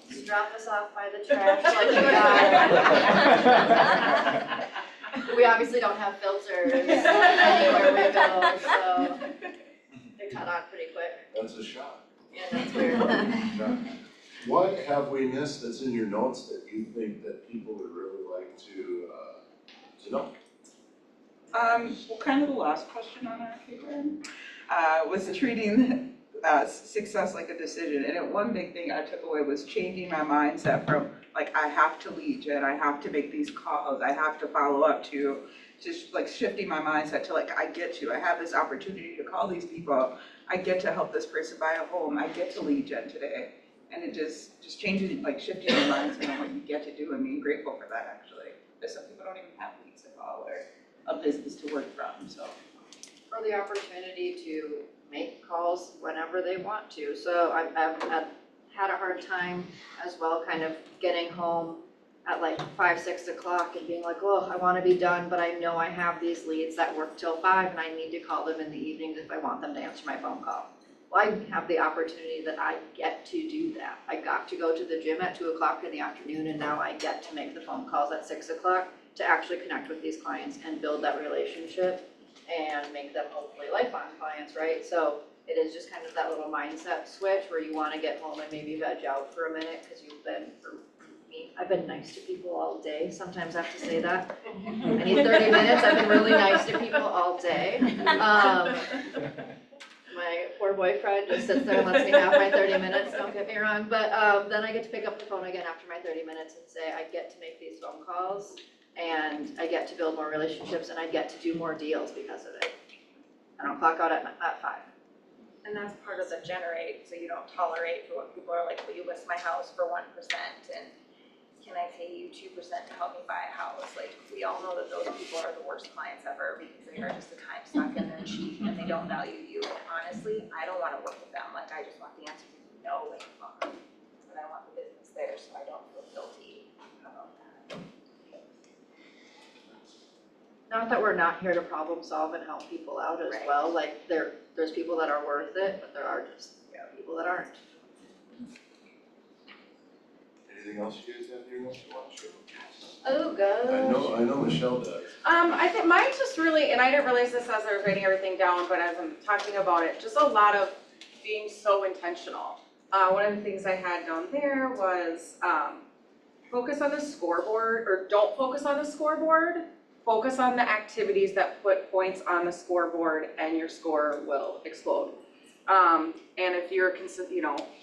Just drop us off by the trash like you got. We obviously don't have filters anywhere we go, so they caught on pretty quick.
That's a shock.
Yeah, that's weird.
What have we missed that's in your notes that you think that people would really like to know?
Well, kind of the last question on our paper, was treating success like a decision. And one big thing I took away was changing my mindset from like, I have to lead gen, I have to make these calls, I have to follow up to like shifting my mindset to like, I have this opportunity to call these people, I get to help this person buy a home, I get to lead gen today. And it just changing, like shifting your mindset on what you get to do and being grateful for that actually. There's some people don't even have leads to call or a business to work from, so.
Or the opportunity to make calls whenever they want to. So I've had a hard time as well, kind of getting home at like 5, 6 o'clock and being like, oh, I want to be done, but I know I have these leads that work till 5 and I need to call them in the evenings if I want them to answer my phone call. Well, I have the opportunity that I get to do that. I got to go to the gym at 2 o'clock in the afternoon and now I get to make the phone calls at 6 o'clock to actually connect with these clients and build that relationship and make them hopefully lifelong clients, right? So it is just kind of that little mindset switch where you want to get home and maybe veg out for a minute because you've been, for me, I've been nice to people all day. Sometimes I have to say that. I need 30 minutes. I've been really nice to people all day. My poor boyfriend just sits there and lets me have my 30 minutes, don't get me wrong. But then I get to pick up the phone again after my 30 minutes and say, I get to make these phone calls and I get to build more relationships and I get to do more deals because of it. I don't clock out at 5.
And that's part of the generate, so you don't tolerate for when people are like, will you list my house for 1%? And can I pay you 2% to help me buy a house? Like, we all know that those people are the worst clients ever because they are just a time suck and they're cheap and they don't value you. And honestly, I don't want to work with them. Like, I just want the answer to no and fun. But I want the business there so I don't feel guilty about that.
Not that we're not here to problem solve and help people out as well. Like there's people that are worth it, but there are just people that aren't.
Anything else you guys have here else you want to share?
Oh, gosh.
I know Michelle does.
I think mine's just really, and I didn't realize this as I was writing everything down, but as I'm talking about it, just a lot of being so intentional. One of the things I had down there was focus on the scoreboard, or don't focus on the scoreboard. Focus on the activities that put points on the scoreboard and your score will explode. And if you're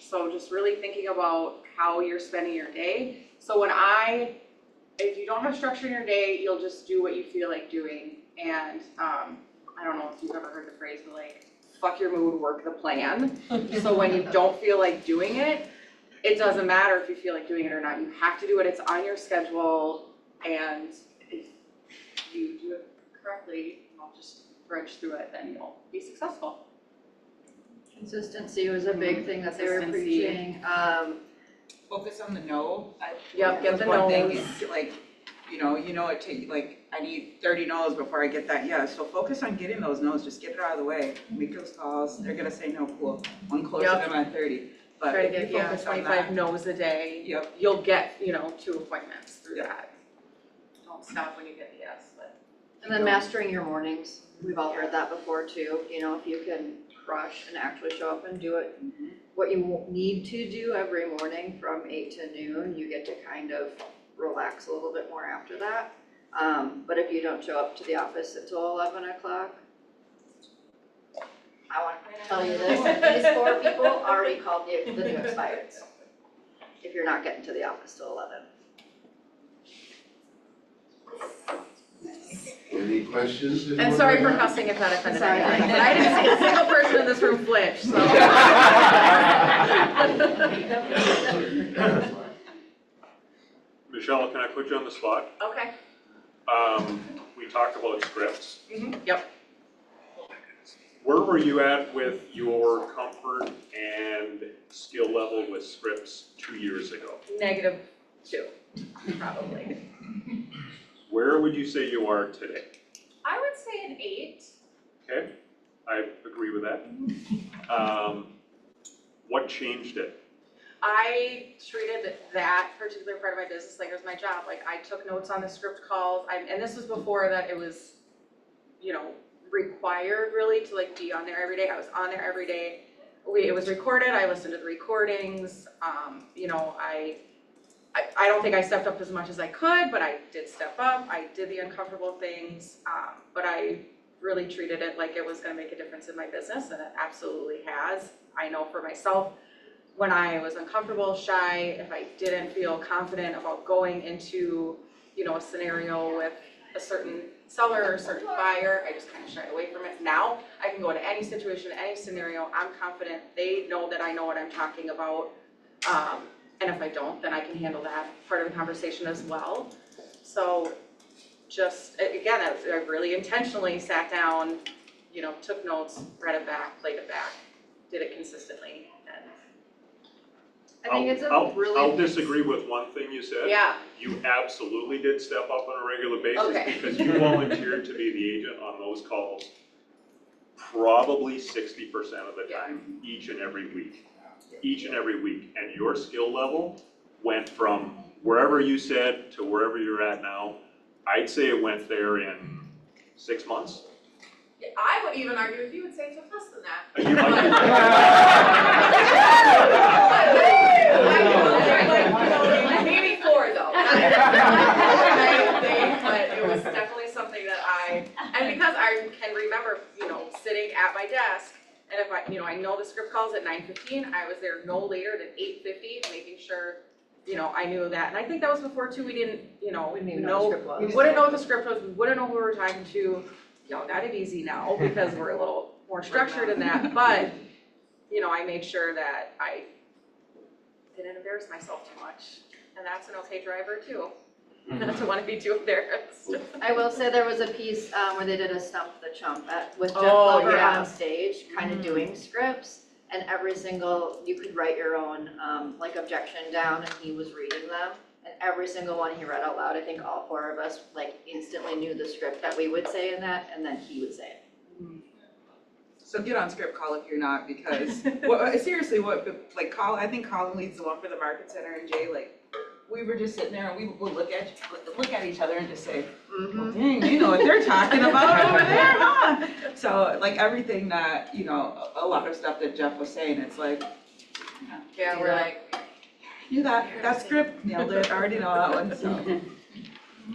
so just really thinking about how you're spending your day. So if you don't have structure in your day, you'll just do what you feel like doing. And I don't know if you've ever heard the phrase, but like, fuck your mood, work the plan. So when you don't feel like doing it, it doesn't matter if you feel like doing it or not. You have to do it, it's on your schedule, and if you do it correctly, I'll just bridge through it, then you'll be successful.
Consistency was a big thing that they were preaching.
Focus on the no.
Yep, get the
one thing
no's.
is like, it takes, like, I need 30 no's before I get that yes. So focus on getting those no's, just get it out of the way. Make those calls, they're gonna say no, cool. One closer than my 30. But
Try to
if
get,
you focus on
25
that,
no's a day.
Yep.
You'll get, 2 appointments through
Yep.
that. Don't stop when you get the yes, but.
And then mastering your mornings. We've all heard that before too. If you can crush and actually show up and do it, what you need to do every morning from 8 to noon, you get to kind of relax a little bit more after that. But if you don't show up to the office until 11 o'clock, I want to tell you this, these 4 people already called the new expireds. If you're not getting to the office till 11.
Any questions?
And sorry for cussing if that offended anyone, but I didn't see a single person in this room flinch, so.
Michelle, can I put you on the spot?
Okay.
We talked about scripts.
Yep.
Where were you at with your comfort and skill level with scripts 2 years ago?
-2, probably.
Where would you say you are today?
I would say an 8.
Okay, I agree with that. What changed it?
I treated that particular part of my business like it was my job. Like, I took notes on the script calls, and this was before that it was, required really to like be on there every day. I was on there every day. It was recorded, I listened to the recordings, I don't think I stepped up as much as I could, but I did step up, I did the uncomfortable things, but I really treated it like it was gonna make a difference in my business, and it absolutely has. I know for myself, when I was uncomfortable, shy, if I didn't feel confident about going into, a scenario with a certain seller or a certain buyer, I just kind of shied away from it. Now, I can go into any situation, any scenario, I'm confident, they know that I know what I'm talking about. And if I don't, then I can handle that part of the conversation as well. So just, again, I really intentionally sat down, took notes, read it back, played it back, did it consistently, and
I think it's a really.
I'll disagree with one thing you said.
yeah.
You absolutely did step up on a regular basis
Okay.
because you volunteered to be the agent on those calls probably 60% of the time, each and every week. Each and every week. And your skill level went from wherever you said to wherever you're at now. I'd say it went there in 6 months.
I would even argue with you and say it took less than that.
You might
Maybe 4 though. But it was definitely something that and because I can remember, sitting at my desk, and if I know the script calls at 9:15, I was there no later than 8:50, making sure, I knew that. And I think that was before too, we didn't,
We didn't even know what the script was.
we wouldn't know what the script was, we wouldn't know who we were talking to. Y'all got it easy now because we're a little more structured in that, but, I made sure that I didn't embarrass myself too much. And that's an okay driver too, not to want to be too embarrassed.
I will say there was a piece where they did a stump the chump with Jeff
Oh,
Glover
yeah.
on stage, kind of doing scripts, and you could write your own objection down, and he was reading them, and every single one he read out loud. I think all 4 of us instantly knew the script that we would say in that, and then he would say it.
So get on script call if you're not, because, seriously, I think Colin leads the one for the Market Center, and Jay, we were just sitting there and we would look at each other and just say, well, dang, they know what they're talking about over there, huh? So everything that, a lot of stuff that Jeff was saying, it's
Yeah, we're like,
you that script, nailed it, I already know that one, so.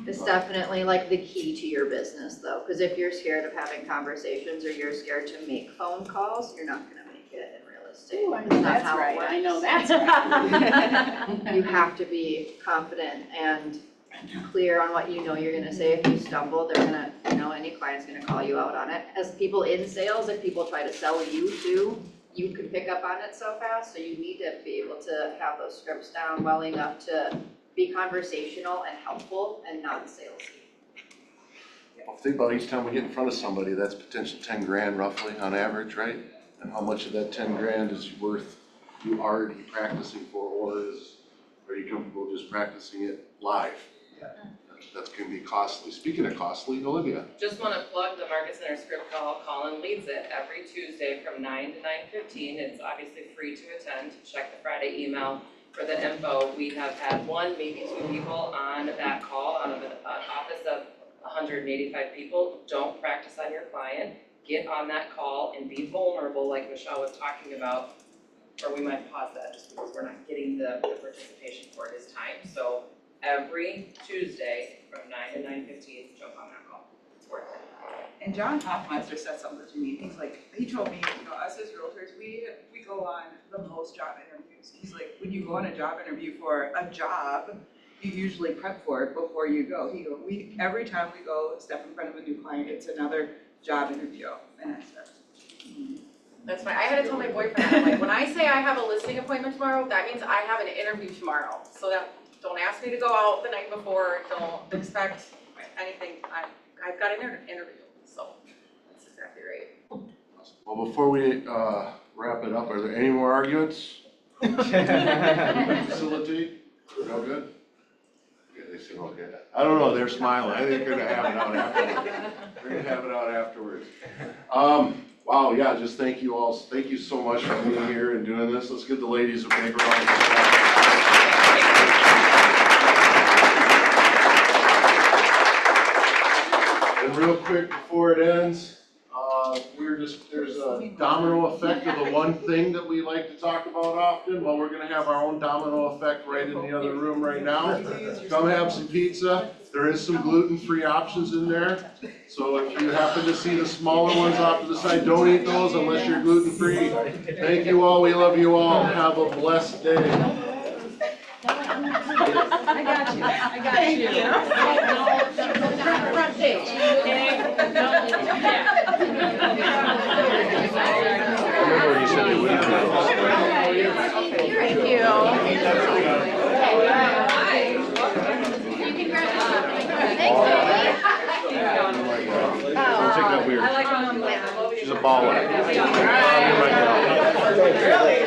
It's definitely the key to your business though, because if you're scared of having conversations or you're scared to make phone calls, you're not gonna make it in real estate.
Ooh, I
It's
know
not
that's
how it
right.
works.
I know that's right.
You have to be confident and clear on what you're gonna say. If you stumble, they're gonna, any client's gonna call you out on it. As people in sales, if people try to sell you too, you can pick up on it so fast, so you need to be able to have those scripts down well enough to be conversational and helpful and non-salesy.
Well, think about each time we get in front of somebody, that's potential 10 grand roughly on average, right? And how much of that 10 grand is worth you already practicing for, or are you comfortable just practicing it live? That's gonna be costly. Speaking of costly, Olivia.
Just want to plug the Market Center script call. Colin leads it every Tuesday from 9 to 9:15. It's obviously free to attend. Check the Friday email for the info. We have had 1, maybe 2 people on that call out of an office of 185 people. Don't practice on your client. Get on that call and be vulnerable like Michelle was talking about. Or we might pause that just because we're not getting the participation for it this time. So every Tuesday from 9 to 9:15, jump on that call. It's worth it.
And John Hoffmeister said something to me, he told me, us as realtors, we go on the most job interviews. He's like, when you go on a job interview for a job, you usually prep for it before you go. Every time we go step in front of a new client, it's another job interview. And I said,
that's fine. I had to tell my boyfriend, I'm like, when I say I have a listing appointment tomorrow, that means I have an interview tomorrow. So that, don't ask me to go out the night before, don't expect anything. I've got an interview, so that's exactly right.
Well, before we wrap it up, are there any more arguments? Facilitate? No good? Yeah, they seem okay. I don't know, they're smiling. I think they're gonna have it out afterwards. They're gonna have it out afterwards. Wow, yeah, just thank you all. Thank you so much for being here and doing this. Let's give the ladies a big round of applause. And real quick before it ends, there's a domino effect of the one thing that we like to talk about often. Well, we're gonna have our own domino effect right in the other room right now. Come have some pizza. There is some gluten-free options in there. So if you happen to see the smaller ones off to the side, don't eat those unless you're gluten-free. Thank you all, we love you all, have a blessed day.
I got you, I got you. Front page.
Remember when you said you wouldn't do
Thank you.
Don't take that weird.
I like when I'm
She's a baller.
Really?